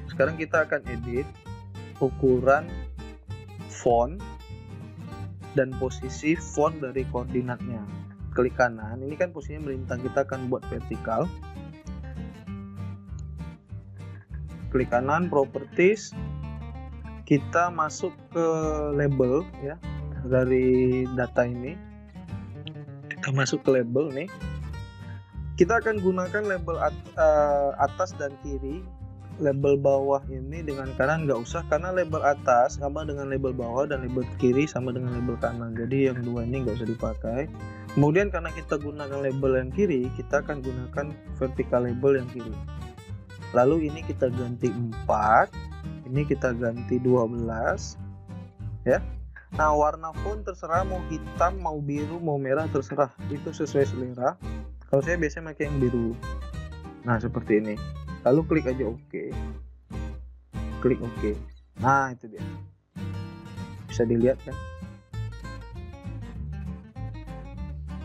Sekarang kita akan edit ukuran font dan posisi font dari koordinatnya. Klik kanan, ini kan posisinya melintang, kita akan buat vertikal. Klik kanan, properties. Kita masuk ke label ya, dari data ini. Kita masuk ke label nih. Kita akan gunakan label atas dan kiri. Label bawah ini dengan kanan nggak usah, karena label atas sama dengan label bawah dan label kiri sama dengan label kanan. Jadi yang dua ini nggak usah dipakai. Kemudian karena kita gunakan label yang kiri, kita akan gunakan vertical label yang kiri. Lalu ini kita ganti 4, ini kita ganti 12, ya. Nah, warna font terserah, mau hitam, mau biru, mau merah, terserah. Itu sesuai selera. Kalau saya biasanya pakai yang biru. Nah, seperti ini. Lalu klik aja OK. Klik OK. Nah, itu dia. Bisa dilihat kan?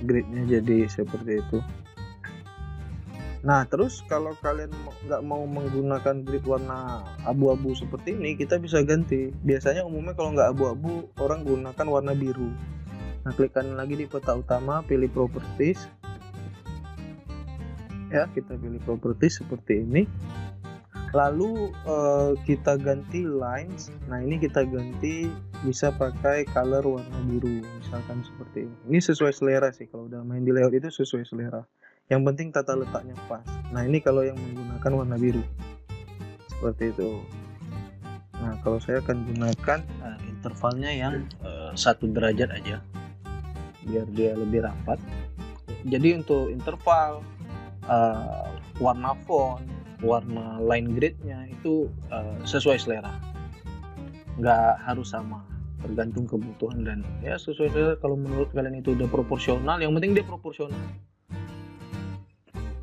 Gridnya jadi seperti itu. Nah, terus kalau kalian nggak mau menggunakan grid warna abu-abu seperti ini, kita bisa ganti. Biasanya umumnya kalau nggak abu-abu, orang gunakan warna biru. Nah, klik kanan lagi di peta utama, pilih properties. Ya, kita pilih properties seperti ini. Lalu kita ganti lines. Nah, ini kita ganti bisa pakai color warna biru, misalkan seperti ini. Ini sesuai selera sih, kalau udah main di layout itu sesuai selera. Yang penting tata letaknya pas. Nah, ini kalau yang menggunakan warna biru seperti itu. Nah, kalau saya akan gunakan intervalnya yang 1 derajat aja biar dia lebih rapat. Jadi untuk interval, warna font, warna line gridnya itu sesuai selera, nggak harus sama, tergantung kebutuhan dan ya sesuai selera. Kalau menurut kalian itu udah proporsional, yang penting dia proporsional.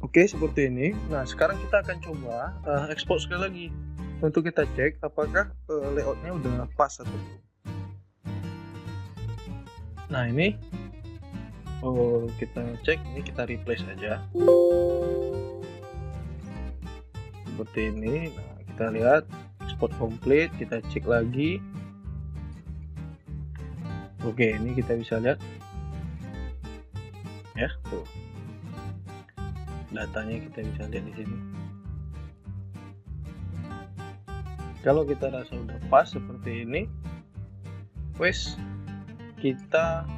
Oke, seperti ini. Nah, sekarang kita akan coba export sekali lagi untuk kita cek apakah layoutnya udah pas atau belum. Nah, ini kita cek, ini kita replace aja seperti ini. Nah, kita lihat export complete, kita cek lagi. Oke, ini kita bisa lihat ya, tuh datanya kita bisa lihat di sini. Kalau kita rasa udah pas seperti ini, wes kita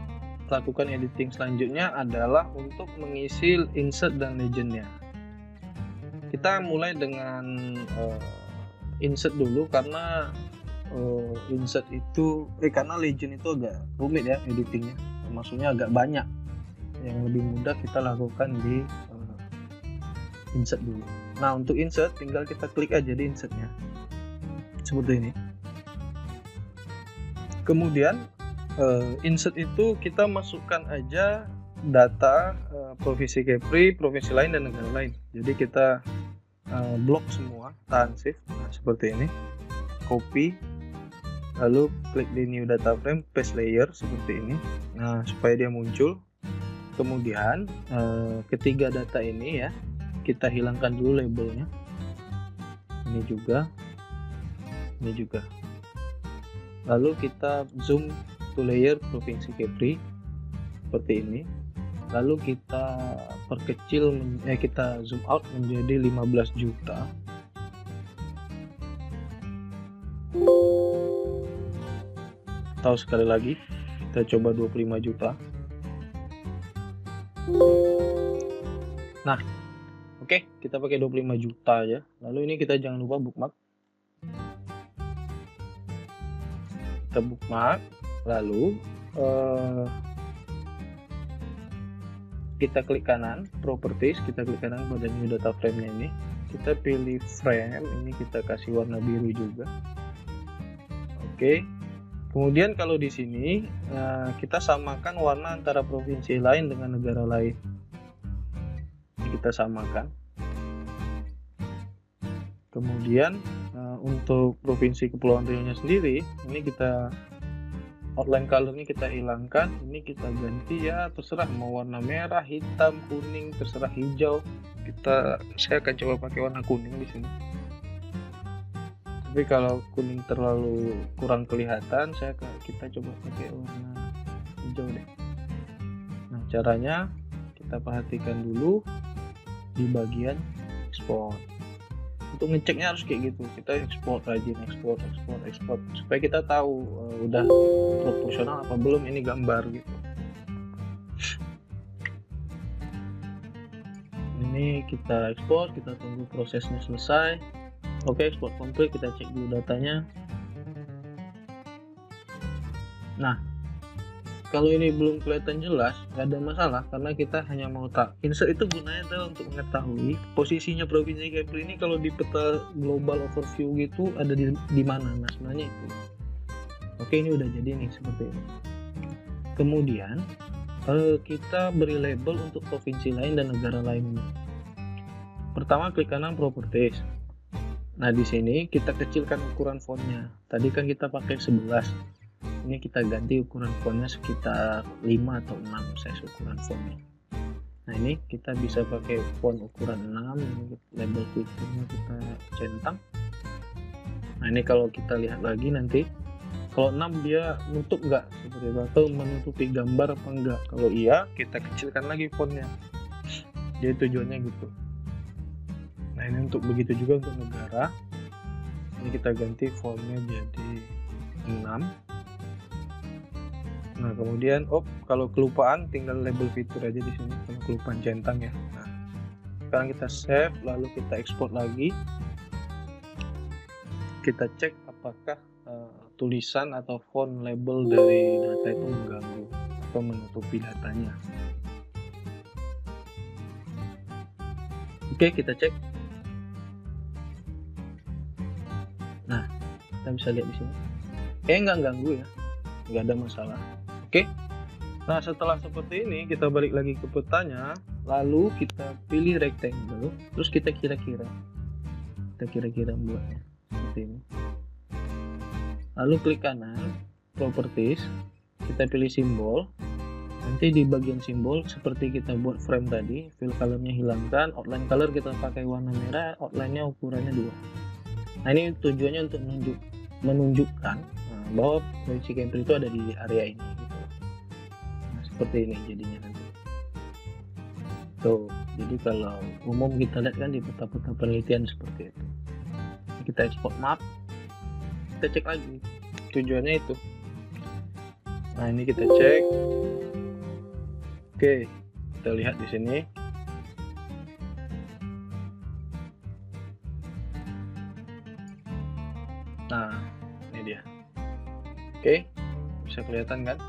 lakukan editing selanjutnya adalah untuk mengisi insert dan legendnya. Kita mulai dengan insert dulu karena insert itu karena legend itu agak rumit ya editingnya, maksudnya agak banyak. Yang lebih mudah kita lakukan di insert dulu. Nah, untuk insert tinggal kita klik aja di insertnya seperti ini. Kemudian insert itu kita masukkan aja data provinsi Kepri, provinsi lain dan negara lain. Jadi kita blok semua, tahan shift, nah, seperti ini, copy, lalu klik di new data frame, paste layer seperti ini. Nah, supaya dia muncul. Kemudian ketiga data ini ya kita hilangkan dulu labelnya, ini juga, lalu kita zoom to layer provinsi Kepri seperti ini, lalu kita perkecil, kita zoom out menjadi 15 juta. Atau sekali lagi kita coba 25 juta. Nah, oke, kita pakai 25 juta aja. Lalu ini kita jangan lupa bookmark. Kita bookmark, lalu kita klik kanan, properties, kita klik kanan pada new data frame-nya ini. Kita pilih frame, ini kita kasih warna biru juga. Oke. Kemudian kalau di sini kita samakan warna antara provinsi lain dengan negara lain. Kita samakan. Kemudian untuk provinsi Kepulauan Riau-nya sendiri, ini kita outline color-nya kita hilangkan. Ini kita ganti ya terserah mau warna merah, hitam, kuning, terserah hijau. Saya akan coba pakai warna kuning di sini. Tapi kalau kuning terlalu kurang kelihatan, kita coba pakai warna hijau deh. Nah, caranya kita perhatikan dulu di bagian export. Untuk ngeceknya harus kayak gitu, kita export rajin, export supaya kita tahu udah proporsional apa belum ini gambar gitu. Ini kita export, kita tunggu prosesnya selesai. Oke, export complete, kita cek dulu datanya. Nah, kalau ini belum kelihatan jelas, nggak ada masalah karena kita hanya mau insert itu gunanya adalah untuk mengetahui posisinya provinsi Kepri ini kalau di peta global overview gitu ada di mana. Nah, sebenarnya itu. Oke, ini udah jadi nih seperti ini. Kemudian kita beri label untuk provinsi lain dan negara lain. Pertama klik kanan properties. Nah, di sini kita kecilkan ukuran fontnya. Tadi kan kita pakai 11. Ini kita ganti ukuran fontnya sekitar 5 atau 6 size ukuran fontnya. Nah, ini kita bisa pakai font ukuran 6. Ini label Twitternya kita centang. Nah, ini kalau kita lihat lagi nanti, kalau 6 dia nutup nggak seperti itu, atau menutupi gambar apa enggak. Kalau iya, kita kecilkan lagi fontnya. Jadi tujuannya gitu. Nah, ini untuk begitu juga untuk negara. Ini kita ganti fontnya jadi 6. Nah, kemudian kalau kelupaan tinggal label fitur aja di sini kalau kelupaan centang ya. Nah, sekarang kita save, lalu kita ekspor lagi. Kita cek apakah tulisan atau font label dari data itu mengganggu atau menutupi datanya. Oke, kita cek. Nah, kita bisa lihat di sini. Nggak ganggu ya, nggak ada masalah. Oke. Nah, setelah seperti ini kita balik lagi ke petanya, lalu kita pilih rectangle, terus kita kira-kira buatnya seperti ini. Lalu klik kanan, properties, kita pilih simbol. Nanti di bagian simbol seperti kita buat frame tadi, fill color-nya hilangkan, outline color kita pakai warna merah, outline-nya ukurannya 2. Nah, ini tujuannya untuk menunjukkan bahwa provinsi Kepri itu ada di area ini gitu. Nah, seperti ini jadinya nanti. Tuh, jadi kalau umum kita lihat kan di peta-peta penelitian seperti itu. Kita ekspor map. kita cek lagi. Tujuannya itu. Nah, ini kita cek. Oke, kita lihat di sini. Nah, ini dia. Oke, bisa kelihatan kan?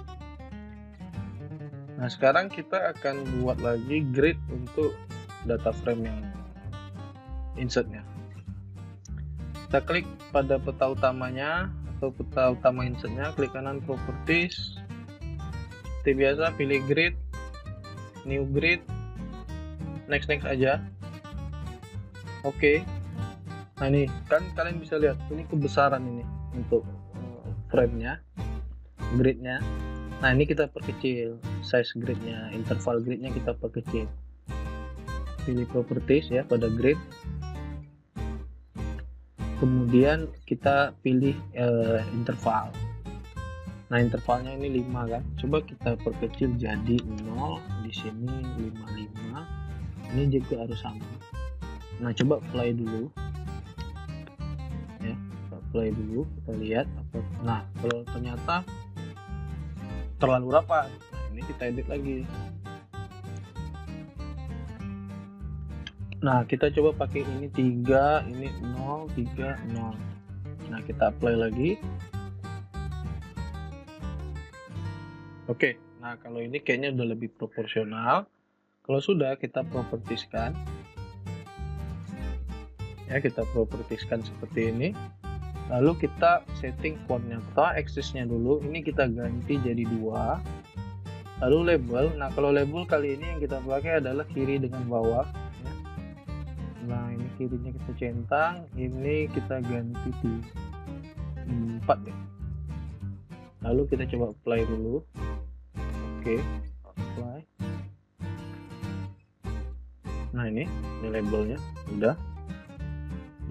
Nah, sekarang kita akan buat lagi grid untuk data frame yang insertnya. Kita klik pada peta utamanya atau peta utama insertnya, klik kanan properties. Seperti biasa, pilih grid, new grid, next aja. Oke. Nah, ini kan kalian bisa lihat ini kebesaran ini untuk frame-nya, gridnya. Nah, ini kita perkecil size gridnya, interval gridnya kita perkecil. Pilih properties ya pada grid. Kemudian kita pilih interval. Nah, intervalnya ini 5 kan. Coba kita perkecil jadi 0, di sini 55. Ini juga harus sama. Nah, coba play dulu. Ya, play dulu, kita lihat apa. Nah, kalau ternyata terlalu rapat, nah ini kita edit lagi. Nah, kita coba pakai ini 3, ini 0, 3, 0. Nah, kita apply lagi. Oke, nah kalau ini kayaknya udah lebih proporsional. Kalau sudah, kita propertieskan. Ya, kita propertieskan seperti ini. Lalu kita setting fontnya atau axisnya dulu. Ini kita ganti jadi 2. Lalu label. Nah, kalau label kali ini yang kita pakai adalah kiri dengan bawah. Ya. Nah, ini kirinya kita centang. Ini kita ganti di 4 deh. Lalu kita coba apply dulu. Oke, apply. Nah, ini labelnya udah.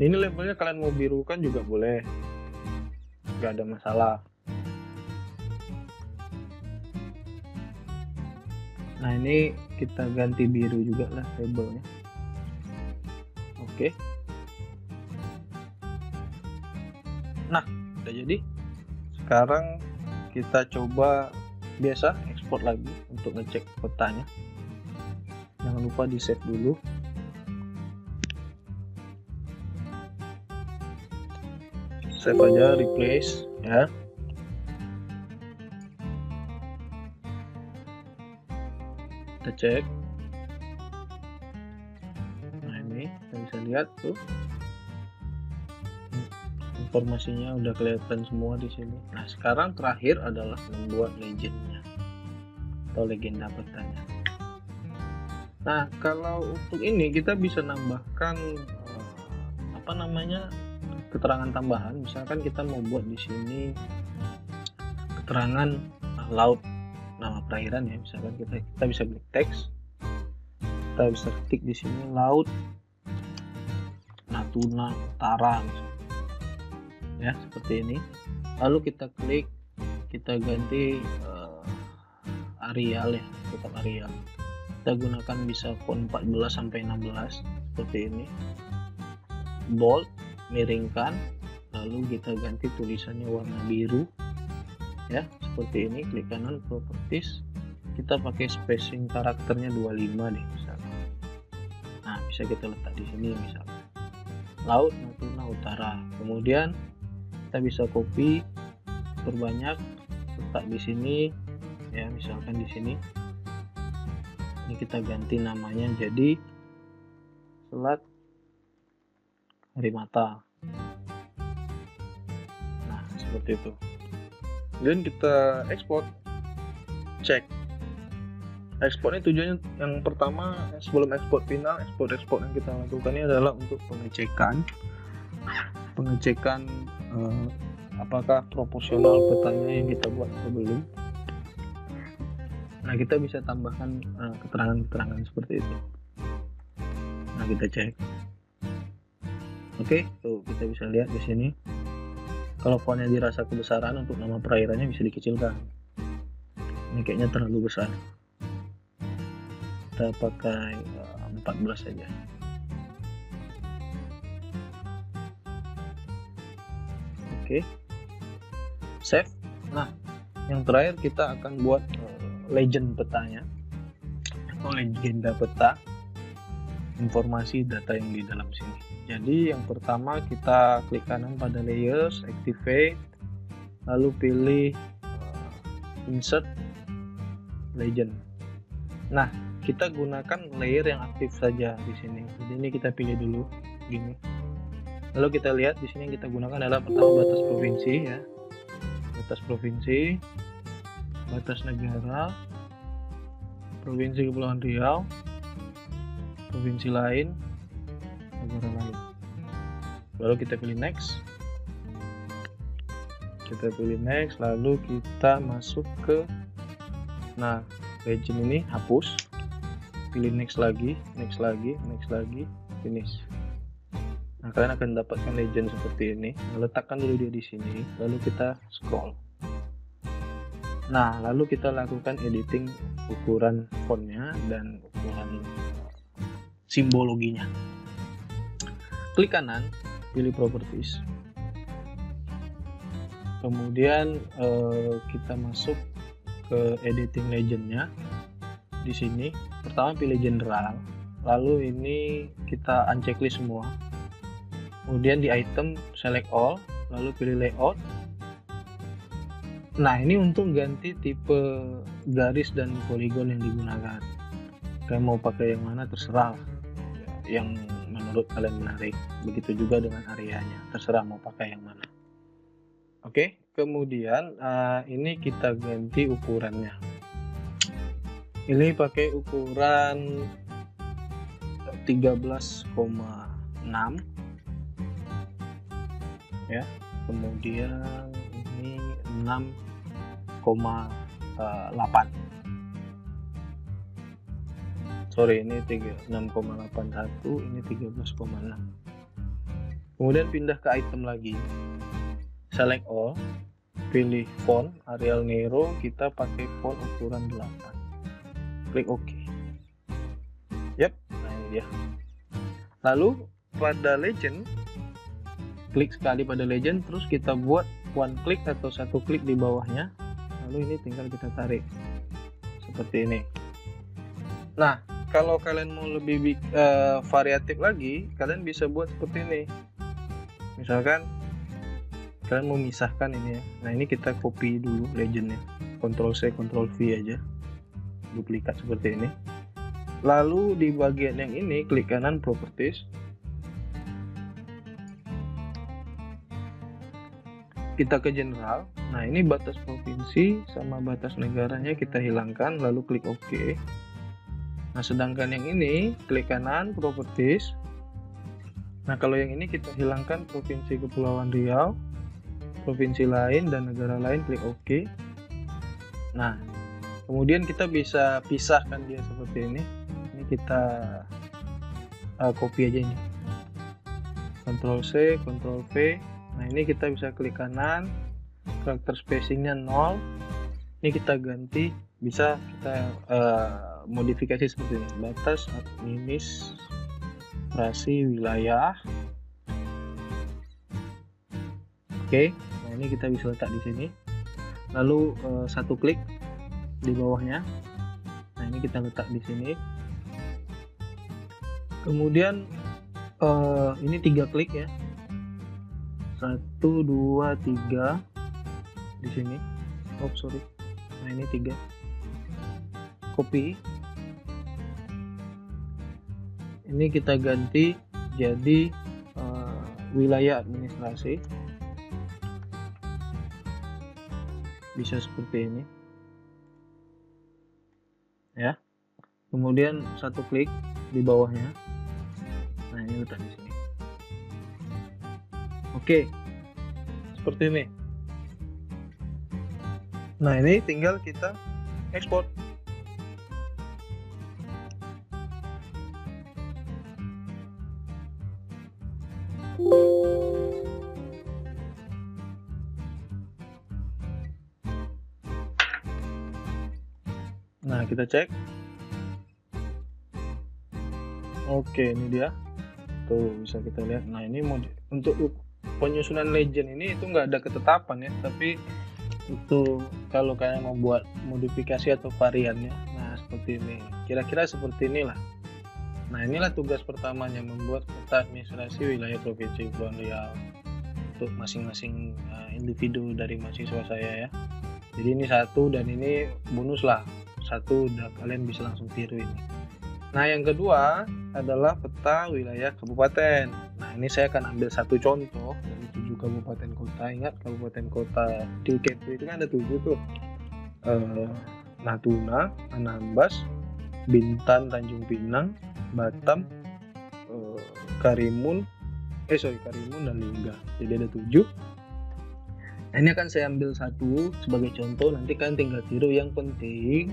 Ini labelnya kalian mau birukan juga boleh, nggak ada masalah. Nah, ini kita ganti biru juga lah labelnya. Oke. Nah, udah jadi. Sekarang kita coba biasa ekspor lagi untuk ngecek petanya. Jangan lupa di save dulu. Save aja, replace ya. Kita cek. Nah, ini kita bisa lihat tuh informasinya udah kelihatan semua di sini. Nah, sekarang terakhir adalah membuat legendnya atau legenda petanya. Nah, kalau untuk ini kita bisa nambahkan apa namanya, keterangan tambahan. Misalkan kita mau buat di sini keterangan laut, nama perairan ya. Misalkan kita bisa klik teks, kita bisa ketik di sini laut Natuna Utara misalkan. Ya, seperti ini. Lalu kita klik, kita ganti Arial ya, tetap Arial. Kita gunakan bisa font 14 sampai 16 seperti ini. Bold, miringkan, lalu kita ganti tulisannya warna biru ya, seperti ini. Klik kanan properties, kita pakai spacing karakternya 25 deh misalnya. Nah, bisa kita letak di sini misalnya laut Natuna Utara. Kemudian kita bisa copy, perbanyak, letak di sini ya, misalkan di sini. Ini kita ganti namanya jadi Selat Harimata. Nah, seperti itu. Dan kita ekspor. Cek. Ekspornya tujuannya yang pertama, sebelum ekspor final, ekspor yang kita lakukan ini adalah untuk pengecekan apakah proporsional petanya yang kita buat atau belum. Nah, kita bisa tambahkan keterangan-keterangan seperti itu. Nah, kita cek. Oke, tuh kita bisa lihat di sini. Kalau fontnya dirasa kebesaran, untuk nama perairannya bisa dikecilkan. Ini kayaknya terlalu besar. Kita pakai 14 saja. Oke, Save. Nah, yang terakhir kita akan buat legend petanya atau legenda peta informasi data yang di dalam sini. Jadi yang pertama kita klik kanan pada layers, activate, lalu pilih insert legend. Nah, kita gunakan layer yang aktif saja di sini. Jadi ini kita pilih dulu gini. Lalu kita lihat di sini yang kita gunakan adalah pertama batas provinsi ya. Batas provinsi, batas negara, provinsi Kepulauan Riau, provinsi lain, negara lain. Lalu kita pilih next. Kita pilih next, lalu kita masuk ke legend ini, hapus. Pilih next lagi, next lagi, next lagi, finish. Nah, kalian akan dapatkan legend seperti ini. Letakkan dulu dia di sini, lalu kita scroll. Nah, lalu kita lakukan editing ukuran fontnya dan ukuran simbologinya. Klik kanan, pilih properties. Kemudian kita masuk ke editing legendnya. Di sini pertama pilih general, lalu ini kita unchecklist semua. Kemudian di item select all, lalu pilih layout. Nah, ini untuk ganti tipe garis dan poligon yang digunakan. Kalian mau pakai yang mana terserah, yang menurut kalian menarik. Begitu juga dengan areanya, terserah mau pakai yang mana. Oke, kemudian ini kita ganti ukurannya. Ini pakai ukuran 13,6 ya. Kemudian ini 6,8. Sorry, ini 6,81, ini 13,6. Kemudian pindah ke item lagi. Select all, pilih font, Arial Nero, kita pakai font ukuran 8. Klik OK. Yap, nah ini dia. Lalu pada legend, klik sekali pada legend, terus kita buat one click atau satu klik di bawahnya. Lalu ini tinggal kita tarik seperti ini. Nah, kalau kalian mau lebih variatif lagi, kalian bisa buat seperti ini. Misalkan kalian mau memisahkan ini ya. Nah, ini kita copy dulu legendnya. Ctrl C, Ctrl V aja. Duplikat seperti ini. Lalu di bagian yang ini klik kanan properties. Kita ke general. Nah, ini batas provinsi sama batas negaranya kita hilangkan, lalu klik OK. Nah, sedangkan yang ini klik kanan properties. Nah, kalau yang ini kita hilangkan provinsi Kepulauan Riau, provinsi lain dan negara lain, klik OK. Nah, kemudian kita bisa pisahkan dia seperti ini. Ini kita copy aja ini. Ctrl C, Ctrl V. Nah, ini kita bisa klik kanan, karakter spacingnya 0. Ini kita ganti, bisa kita modifikasi seperti ini. Batas administrasi wilayah. Oke, nah ini kita bisa letak di sini. Lalu satu klik di bawahnya. Nah, ini kita letak di sini. Kemudian ini 3 klik ya. 1, 2, 3 di sini. Oh, sorry. Nah, ini 3. Copy. Ini kita ganti jadi wilayah administrasi. Bisa seperti ini. Ya. Kemudian satu klik di bawahnya. Nah, ini letak di sini. Oke, seperti ini. Nah, ini tinggal kita ekspor. Nah, kita cek. Oke, ini dia. Tuh, bisa kita lihat. Nah, ini untuk penyusunan legend ini itu nggak ada ketetapan ya, tapi Itu kalau kalian mau buat modifikasi atau variannya, nah seperti ini, kira-kira seperti inilah. Nah inilah tugas pertamanya, membuat peta administrasi wilayah Provinsi Kepulauan Riau untuk masing-masing individu dari mahasiswa saya ya. Jadi ini satu, dan ini bonus lah, satu udah kalian bisa langsung tiru ini. Nah yang kedua adalah peta wilayah kabupaten. Nah ini saya akan ambil satu contoh dari 7 kabupaten kota. Ingat kabupaten kota di Kepri itu kan ada 7 tuh, Natuna, Anambas, Bintan, Tanjung Pinang, Batam, Karimun dan Lingga. Jadi ada 7. Nah, ini akan saya ambil satu sebagai contoh, nanti kalian tinggal tiru. Yang penting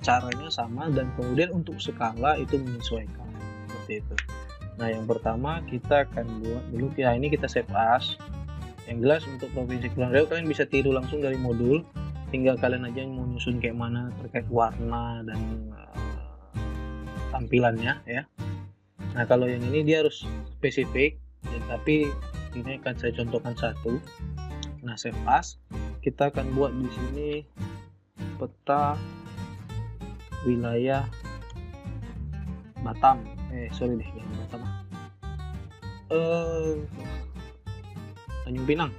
caranya sama, dan kemudian untuk skala itu menyesuaikan seperti itu. Nah yang pertama kita akan buat dulu, ini kita save as. Yang jelas untuk Provinsi Kepulauan Riau kalian bisa tiru langsung dari modul, tinggal kalian aja yang mau nyusun kayak mana terkait warna dan tampilannya ya. Nah kalau yang ini dia harus spesifik ya, tapi ini akan saya contohkan satu. Nah save as, kita akan buat di sini peta wilayah Batam, Batam, Tanjung Pinang.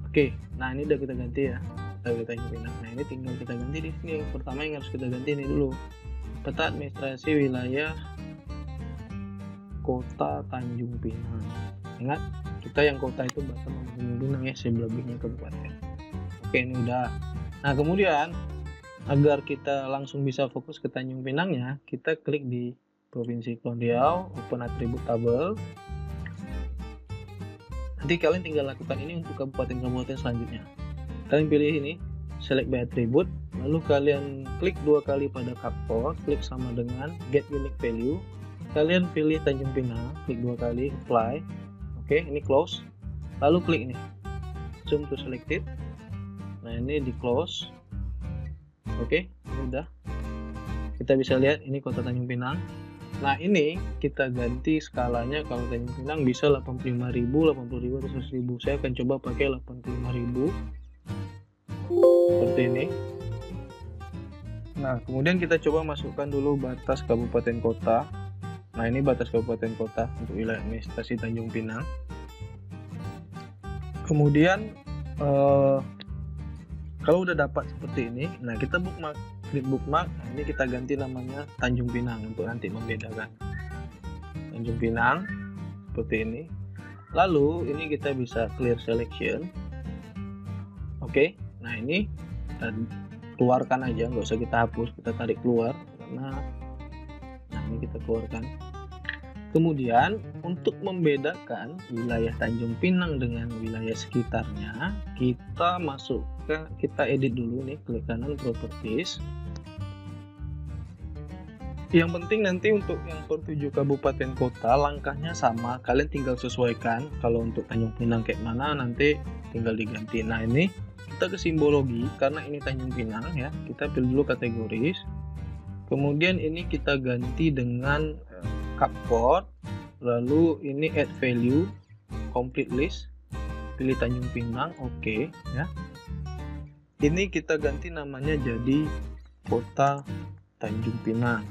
Oke, nah ini udah kita ganti ya, Tanjung Pinang. Nah ini tinggal kita ganti di sini. Yang pertama yang harus kita ganti ini dulu, peta administrasi wilayah kota Tanjung Pinang. Ingat, kita yang kota itu Batam sama Tanjung Pinang ya, sebelumnya kabupaten. Oke, ini udah. Nah kemudian agar kita langsung bisa fokus ke Tanjung Pinangnya, kita klik di Provinsi Kepulauan Riau, open attribute table. Nanti kalian tinggal lakukan ini untuk kabupaten-kabupaten selanjutnya. Kalian pilih ini, select by attribute, lalu kalian klik 2 kali pada couple, klik sama dengan get unique value. Kalian pilih Tanjung Pinang, klik 2 kali, apply. Oke, ini close. Lalu klik ini, zoom to selected. Nah ini di close. Oke, udah. Kita bisa lihat ini kota Tanjung Pinang. Nah ini kita ganti skalanya. Kalau Tanjung Pinang bisa 85.000, 80.000 atau 100.000. Saya akan coba pakai 85.000 seperti ini. Nah kemudian kita coba masukkan dulu batas kabupaten kota. Nah ini batas kabupaten kota untuk wilayah administrasi Tanjung Pinang. Kemudian kalau udah dapat seperti ini, nah kita bookmark, klik bookmark. Nah, ini kita ganti namanya Tanjung Pinang untuk nanti membedakan. Tanjung Pinang seperti ini. Lalu ini kita bisa clear selection. Oke, nah ini kita keluarkan aja, nggak usah kita hapus, kita tarik keluar karena nah ini kita keluarkan. Kemudian untuk membedakan wilayah Tanjung Pinang dengan wilayah sekitarnya, kita masukkan, kita edit dulu nih, klik kanan properties. Yang penting nanti untuk yang per 7 kabupaten kota langkahnya sama, kalian tinggal sesuaikan. Kalau untuk Tanjung Pinang kayak mana nanti tinggal diganti. Nah ini kita ke simbologi, karena ini Tanjung Pinang ya, kita pilih dulu kategoris. Kemudian ini kita ganti dengan cupboard, lalu ini add value, complete list, pilih Tanjung Pinang, oke ya. Ini kita ganti namanya jadi kota Tanjung Pinang.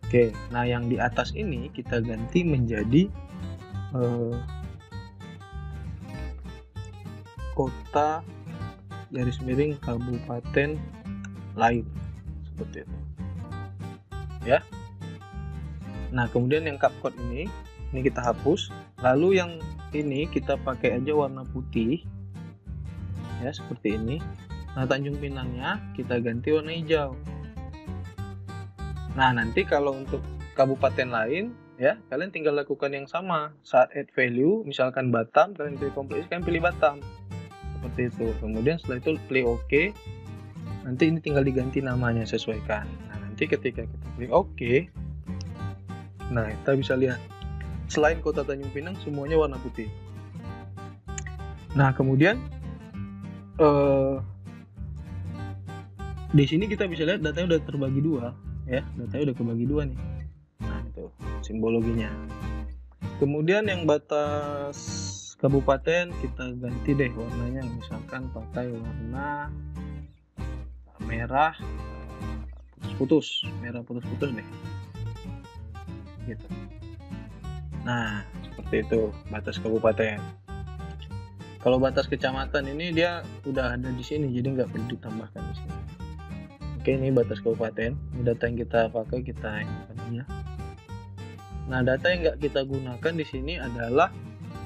Oke, nah yang di atas ini kita ganti menjadi kota garis miring kabupaten lain, seperti itu ya. Nah kemudian yang cupcode ini kita hapus, lalu yang ini kita pakai aja warna putih ya, seperti ini. Nah Tanjung Pinangnya kita ganti warna hijau. Nah nanti kalau untuk kabupaten lain ya, kalian tinggal lakukan yang sama. Saat add value, misalkan Batam, kalian pilih complete, kalian pilih Batam, seperti itu. Kemudian setelah itu pilih OK. Nanti ini tinggal diganti namanya, sesuaikan. Nah nanti ketika kita pilih OK, nah kita bisa lihat selain kota Tanjung Pinang semuanya warna putih. Nah kemudian di sini kita bisa lihat datanya udah terbagi dua ya, datanya udah kebagi dua nih. Nah itu simbologinya. Kemudian yang batas kabupaten kita ganti deh warnanya, misalkan pakai warna merah putus-putus, merah putus-putus deh gitu. Nah, seperti itu batas kabupaten. Kalau batas kecamatan ini dia udah ada di sini, jadi nggak perlu ditambahkan di sini. Oke, ini batas kabupaten. Ini data yang kita pakai, kita input ya. Nah, data yang nggak kita gunakan di sini adalah,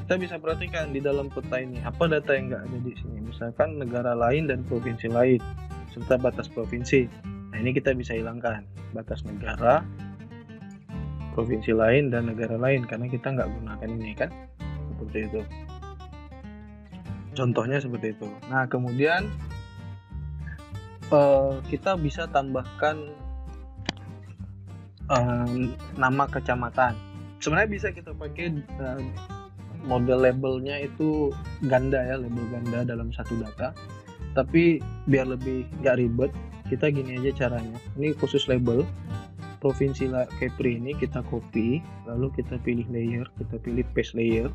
kita bisa perhatikan di dalam peta ini apa data yang nggak ada di sini. Misalkan negara lain dan provinsi lain serta batas provinsi. Nah, ini kita bisa hilangkan batas negara, provinsi lain dan negara lain karena kita nggak gunakan ini kan, seperti itu. Contohnya seperti itu. Nah, kemudian kita bisa tambahkan nama kecamatan. Sebenarnya bisa kita pakai model labelnya itu ganda ya, label ganda dalam satu data. Tapi biar lebih nggak ribet, kita gini aja caranya. Ini khusus label provinsi Kepri ini kita copy, lalu kita pilih layer, kita pilih paste layer.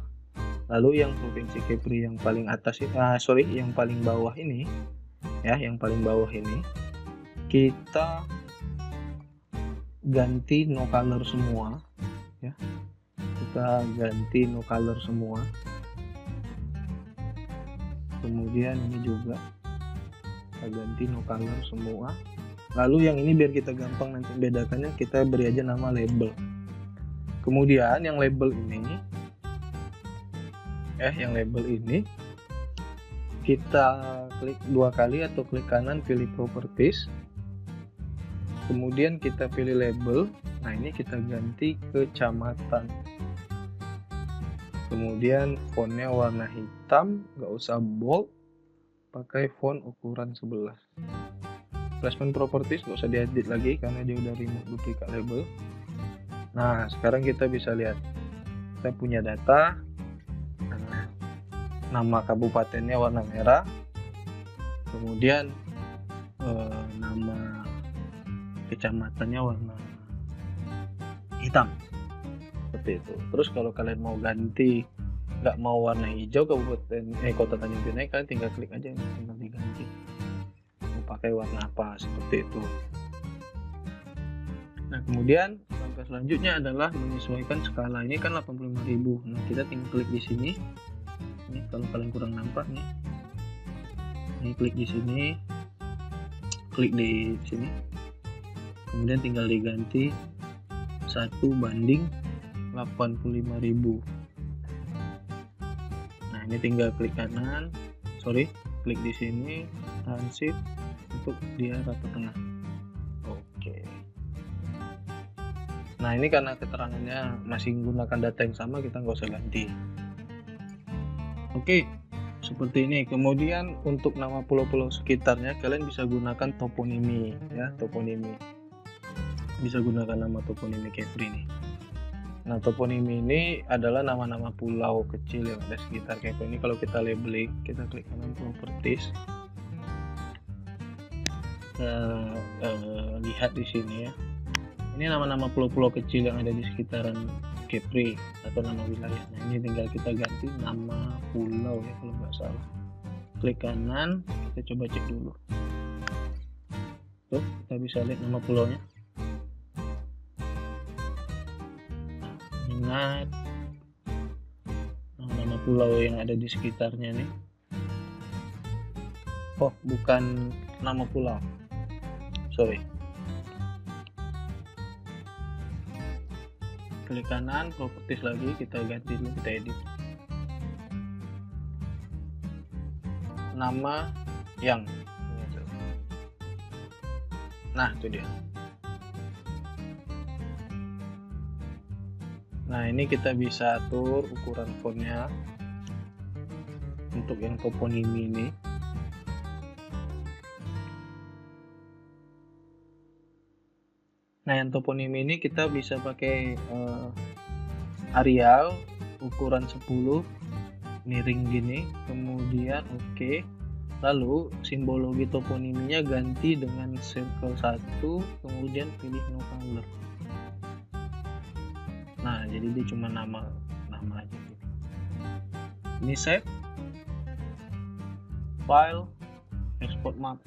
Lalu yang provinsi Kepri yang paling atas, yang paling bawah ini, ya, yang paling bawah ini kita ganti no color semua, ya. Kita ganti no color semua. Kemudian ini juga kita ganti no color semua. Lalu yang ini biar kita gampang nanti bedakannya, kita beri aja nama label. Kemudian yang label ini, yang label ini kita klik 2 kali atau klik kanan, pilih properties, kemudian kita pilih label. Nah, ini kita ganti kecamatan, kemudian fontnya warna hitam, nggak usah bold, pakai font ukuran 11. Placement properties nggak usah diedit lagi karena dia udah remove duplikat label. Nah, sekarang kita bisa lihat kita punya data. Nama kabupatennya warna merah, kemudian nama kecamatannya warna hitam, seperti itu. Terus kalau kalian mau ganti, nggak mau warna hijau kabupaten kota Tanjung Pinang, kalian tinggal klik aja, tinggal diganti mau pakai warna apa, seperti itu. Nah, kemudian langkah selanjutnya adalah menyesuaikan skala. Ini kan 85.000. Nah, kita tinggal klik di sini. Ini kalau kalian kurang nampak nih, ini klik di sini, klik di sini, kemudian tinggal diganti 1:85.000. Nah, ini tinggal klik kanan, klik di sini, tahan shift untuk dia rata tengah. Oke. Nah, ini karena keterangannya masih menggunakan data yang sama, kita nggak usah ganti. Oke, seperti ini. Kemudian untuk nama pulau-pulau sekitarnya kalian bisa gunakan toponimi, ya, toponimi. Bisa gunakan nama toponimi Kepri ini. Nah, toponimi ini adalah nama-nama pulau kecil yang ada sekitar Kepri ini. Kalau kita labeling, kita klik kanan properties. Lihat di sini ya. Ini nama-nama pulau-pulau kecil yang ada di sekitaran Kepri atau nama wilayah. Nah, ini tinggal kita ganti nama pulau ya kalau nggak salah. Klik kanan, kita coba cek dulu. Tuh, kita bisa lihat nama pulaunya. Ingat nama pulau yang ada di sekitarnya nih. Oh, bukan nama pulau. Sorry. Klik kanan, properties lagi, kita ganti dulu, kita edit. Nama yang. Nah, itu dia. Nah, ini kita bisa atur ukuran fontnya untuk yang toponimi ini. Nah, yang toponimi ini kita bisa pakai Arial ukuran 10 miring gini, kemudian oke. Lalu simbologi toponiminya ganti dengan circle 1, kemudian pilih no color. Nah, jadi dia cuma nama aja gitu. Ini save, file, export map.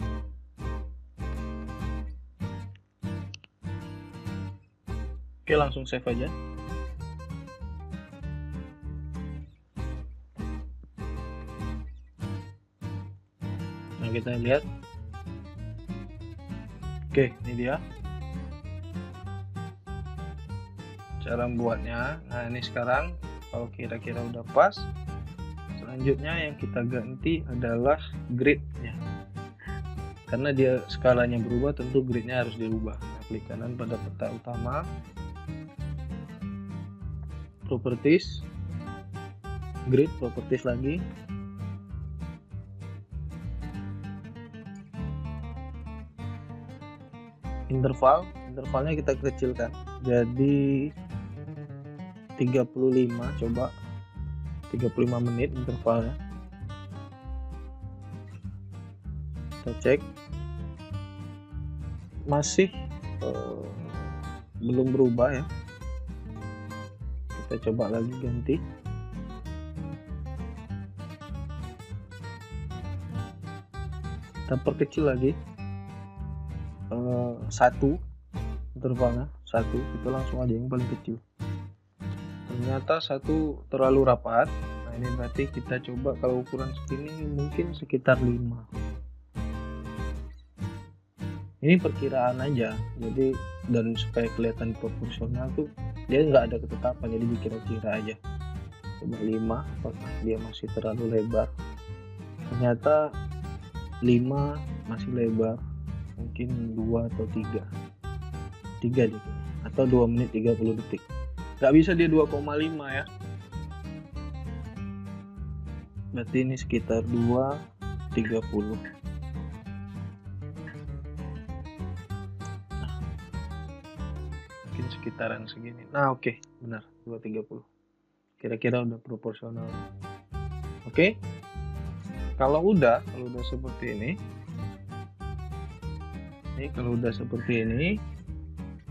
Oke, langsung save aja. Nah, kita lihat. Oke, ini dia cara membuatnya. Nah, ini sekarang kalau kira-kira udah pas, selanjutnya yang kita ganti adalah gridnya. Karena dia skalanya berubah, tentu gridnya harus dirubah. Nah, klik kanan pada peta utama, properties, grid, properties lagi. Intervalnya kita kecilkan jadi 35, coba 35 menit intervalnya. Kita cek masih belum berubah ya, kita coba lagi ganti. Kita perkecil lagi, 1 intervalnya 1, itu langsung aja yang paling kecil. Ternyata 1 terlalu rapat. Nah, ini berarti kita coba kalau ukuran segini mungkin sekitar 5. Ini perkiraan aja, jadi dan supaya kelihatan proporsional tuh dia nggak ada ketetapan, jadi dikira-kira aja. Coba 5, apakah dia masih terlalu lebar? Ternyata 5 masih lebar, mungkin 2 atau 3 deh, atau 2 menit 30 detik. Nggak bisa dia 2,5 ya, berarti ini sekitar 2,30. Nah, mungkin sekitaran segini. Nah, oke, benar 2,30, kira-kira udah proporsional. Oke, kalau udah seperti ini, kalau udah seperti ini,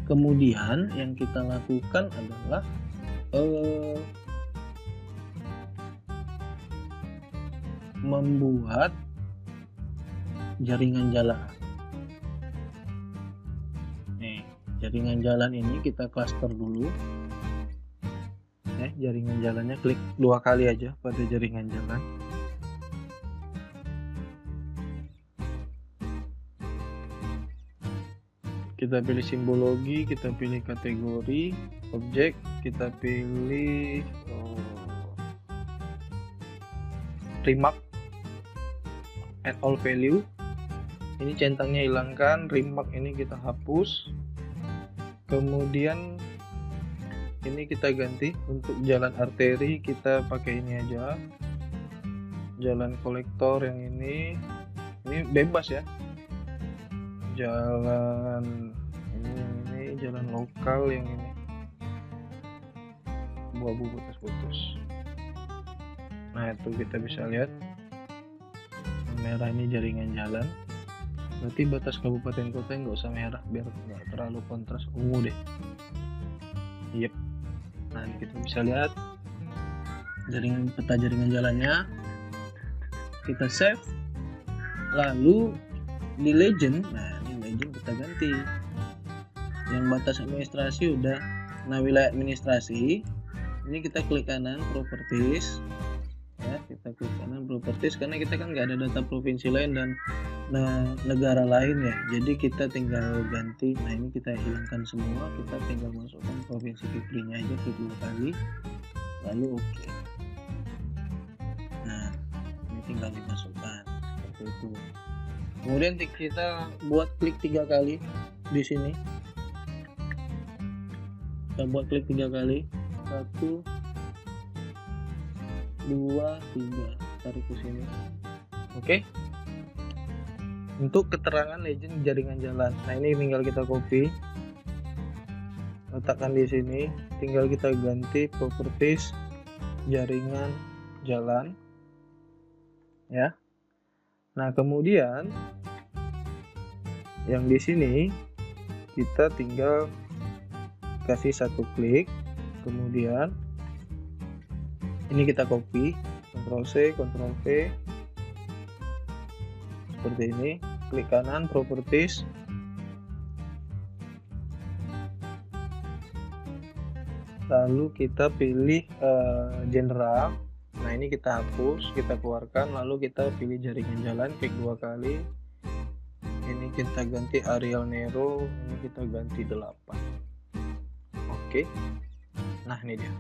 kemudian yang kita lakukan adalah membuat jaringan jalan. Nih, jaringan jalan ini kita cluster dulu. Jaringan jalannya klik 2 kali aja pada jaringan jalan. Kita pilih simbologi, kita pilih kategori, objek, kita pilih remark, add all value. Ini centangnya hilangkan, remark ini kita hapus. Kemudian ini kita ganti, untuk jalan arteri kita pakai ini aja. Jalan kolektor yang ini bebas ya. Jalan ini jalan lokal yang ini abu-abu putus-putus. Nah, itu kita bisa lihat merah ini jaringan jalan, berarti batas kabupaten kota nggak usah merah biar nggak terlalu kontras, ungu deh. Yep. Nah, ini kita bisa lihat peta jaringan jalannya. Kita save, lalu di legend, kita ganti yang batas administrasi udah. Nah, wilayah administrasi ini kita klik kanan properties ya, kita klik kanan properties karena kita kan nggak ada data provinsi lain dan negara lain ya, jadi kita tinggal ganti. Nah, ini kita hilangkan semua, kita tinggal masukkan provinsi Kepri-nya aja, klik 2 kali lalu oke. Nah, ini tinggal dimasukkan seperti itu. Kemudian kita buat klik 3 kali di sini. Kita buat klik 3 kali. 1, 2, 3. Tarik ke sini. Oke. Untuk keterangan legend jaringan jalan. Nah, ini tinggal kita copy. Letakkan di sini. Tinggal kita ganti properties jaringan jalan. Ya. Nah, kemudian yang di sini kita tinggal kasih 1 klik, kemudian ini kita copy Ctrl C, Ctrl V seperti ini. Klik kanan properties, lalu kita pilih general. Nah ini kita hapus, kita keluarkan, lalu kita pilih jaringan jalan, klik 2 kali. Ini kita ganti Arial Nero, ini kita ganti 8. Oke. Nah ini dia,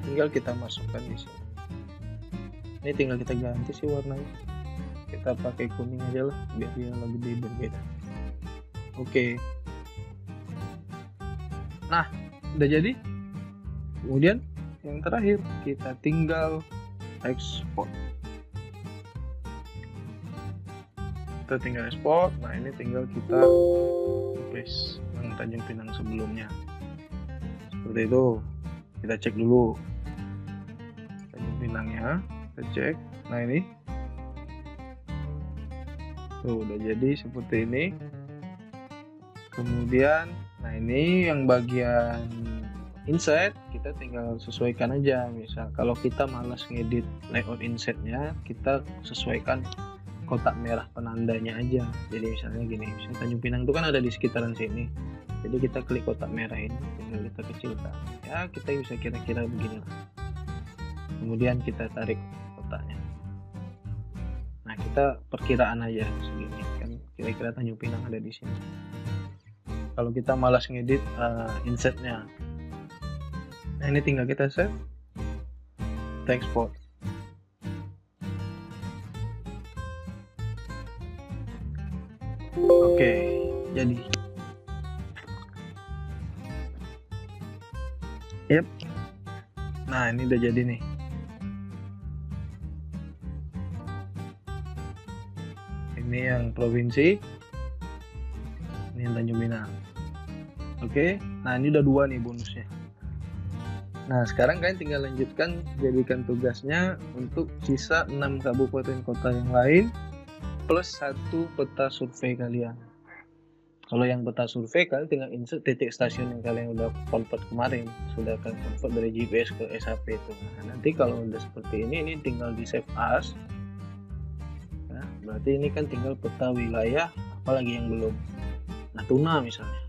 tinggal kita masukkan di sini. Ini tinggal kita ganti sih warnanya, kita pakai kuning aja lah biar dia lebih berbeda. Oke. Nah udah jadi. Kemudian yang terakhir kita tinggal ekspor. Kita tinggal ekspor. Nah ini tinggal kita paste yang Tanjung Pinang sebelumnya seperti itu. Kita cek dulu Tanjung Pinangnya, kita cek. Nah ini tuh udah jadi seperti ini. Kemudian nah ini yang bagian insert kita tinggal sesuaikan aja. Misal kalau kita malas ngedit layout insertnya, kita sesuaikan kotak merah penandanya aja. Jadi misalnya gini, misalnya Tanjung Pinang itu kan ada di sekitaran sini, jadi kita klik kotak merah ini, tinggal kita kecilkan ya, kita bisa kira-kira begini lah. Kemudian kita tarik kotaknya. Nah kita perkiraan aja segini kan, kira-kira Tanjung Pinang ada di sini. Kalau kita malas ngedit insertnya, nah ini tinggal kita save, kita export. Oke, jadi yep. Nah ini udah jadi nih. Ini yang provinsi, ini yang Tanjung Pinang. Oke, nah ini udah 2 nih bonusnya. Nah sekarang kalian tinggal lanjutkan, jadikan tugasnya untuk sisa 6 kabupaten kota yang lain plus 1 peta survei kalian. Kalau yang peta survei kalian tinggal insert titik stasiun yang kalian udah convert kemarin, sudah kalian convert dari GPS ke SAP itu. Nah, nanti kalau udah seperti ini tinggal di save as. Nah, berarti ini kan tinggal peta wilayah, apalagi yang belum. Natuna misalnya,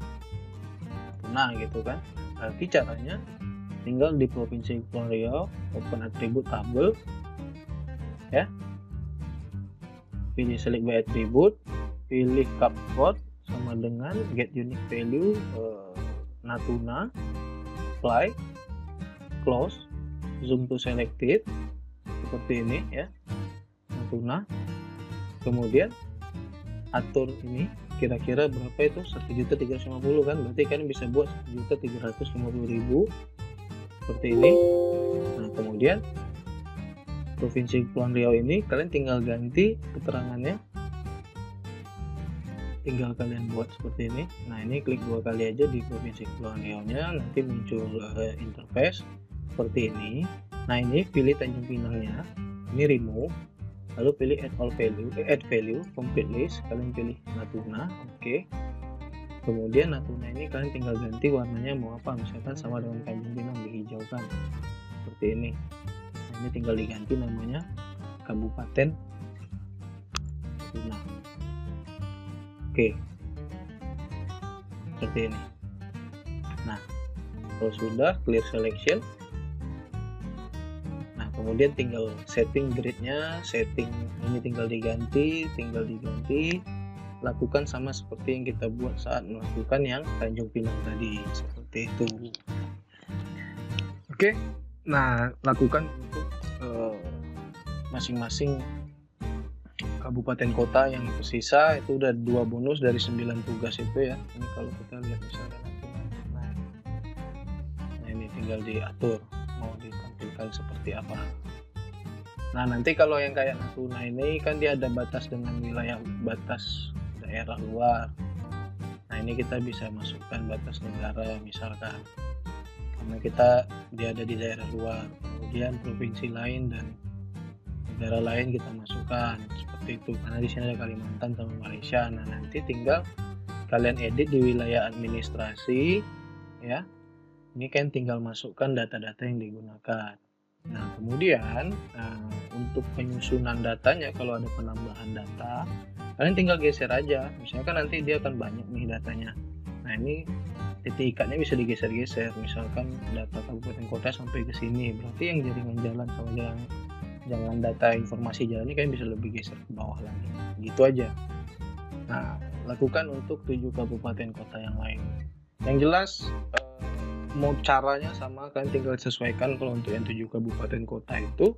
Natuna gitu kan. Berarti caranya tinggal di Provinsi Kepulauan Riau, open attribute table ya, pilih select by attribute, pilih cap code sama dengan get unique value Natuna, apply, close, zoom to selected seperti ini ya, Natuna. Kemudian atur ini kira-kira berapa itu, 1.350 kan, berarti kalian bisa buat 1.350.000 seperti ini. Nah kemudian Provinsi Kepulauan Riau ini kalian tinggal ganti keterangannya, tinggal kalian buat seperti ini. Nah ini klik 2 kali aja di Provinsi Kepulauan Riau nya, nanti muncul interface seperti ini. Nah ini pilih Tanjung Pinangnya, ini remove, lalu pilih add all value, add value complete list, kalian pilih Natuna. Oke. Kemudian Natuna ini kalian tinggal ganti warnanya mau apa, misalkan sama dengan Tanjung Pinang, dihijaukan seperti ini. Nah, ini tinggal diganti namanya Kabupaten Natuna. Oke, seperti ini. Nah kalau sudah clear selection, nah kemudian tinggal setting gridnya, setting ini tinggal diganti, lakukan sama seperti yang kita buat saat melakukan yang Tanjung Pinang tadi, seperti itu. Oke, nah lakukan untuk masing-masing kabupaten kota yang tersisa. Itu udah 2 bonus dari 9 tugas itu ya. Ini kalau kita lihat misalnya nah ini tinggal diatur mau ditampilkan seperti apa. Nah nanti kalau yang kayak Natuna ini kan dia ada batas dengan wilayah, batas daerah luar. Nah ini kita bisa masukkan batas negara misalkan, karena dia ada di daerah luar. Kemudian provinsi lain dan negara lain kita masukkan seperti itu, karena di sini ada Kalimantan sama Malaysia. Nah nanti tinggal kalian edit di wilayah administrasi ya. Ini kan tinggal masukkan data-data yang digunakan. Nah kemudian untuk penyusunan datanya, kalau ada penambahan data, kalian tinggal geser aja. Misalnya kan nanti dia akan banyak nih datanya. Nah, ini titik ikatnya bisa digeser-geser. Misalkan data kabupaten kota sampai ke sini, berarti yang jaringan jalan sama jalan data informasi jalan ini kalian bisa lebih geser ke bawah lagi. Gitu aja. Nah, lakukan untuk 7 kabupaten kota yang lain. Yang jelas mau caranya sama, kalian tinggal sesuaikan. Kalau untuk yang 7 kabupaten kota itu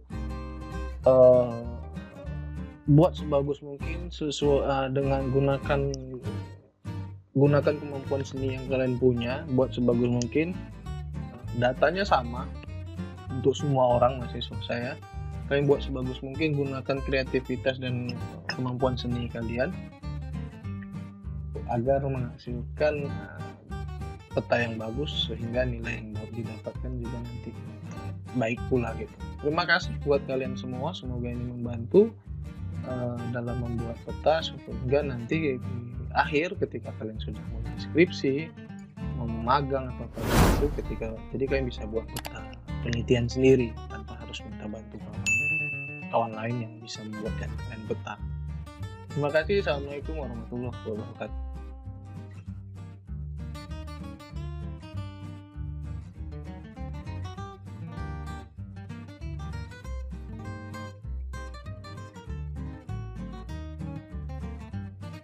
buat sebagus mungkin sesuai dengan gunakan kemampuan seni yang kalian punya, buat sebagus mungkin. Datanya sama untuk semua orang mahasiswa saya. Kalian buat sebagus mungkin, gunakan kreativitas dan kemampuan seni kalian agar menghasilkan peta yang bagus, sehingga nilai yang didapatkan juga nanti baik pula gitu. Terima kasih buat kalian semua, semoga ini membantu dalam membuat peta, sehingga nanti di akhir ketika kalian sudah mulai skripsi, mau magang atau apa itu, jadi kalian bisa buat peta penelitian sendiri tanpa harus minta bantu kawan lain yang bisa membuatkan kalian peta. Terima kasih. Assalamualaikum warahmatullahi wabarakatuh.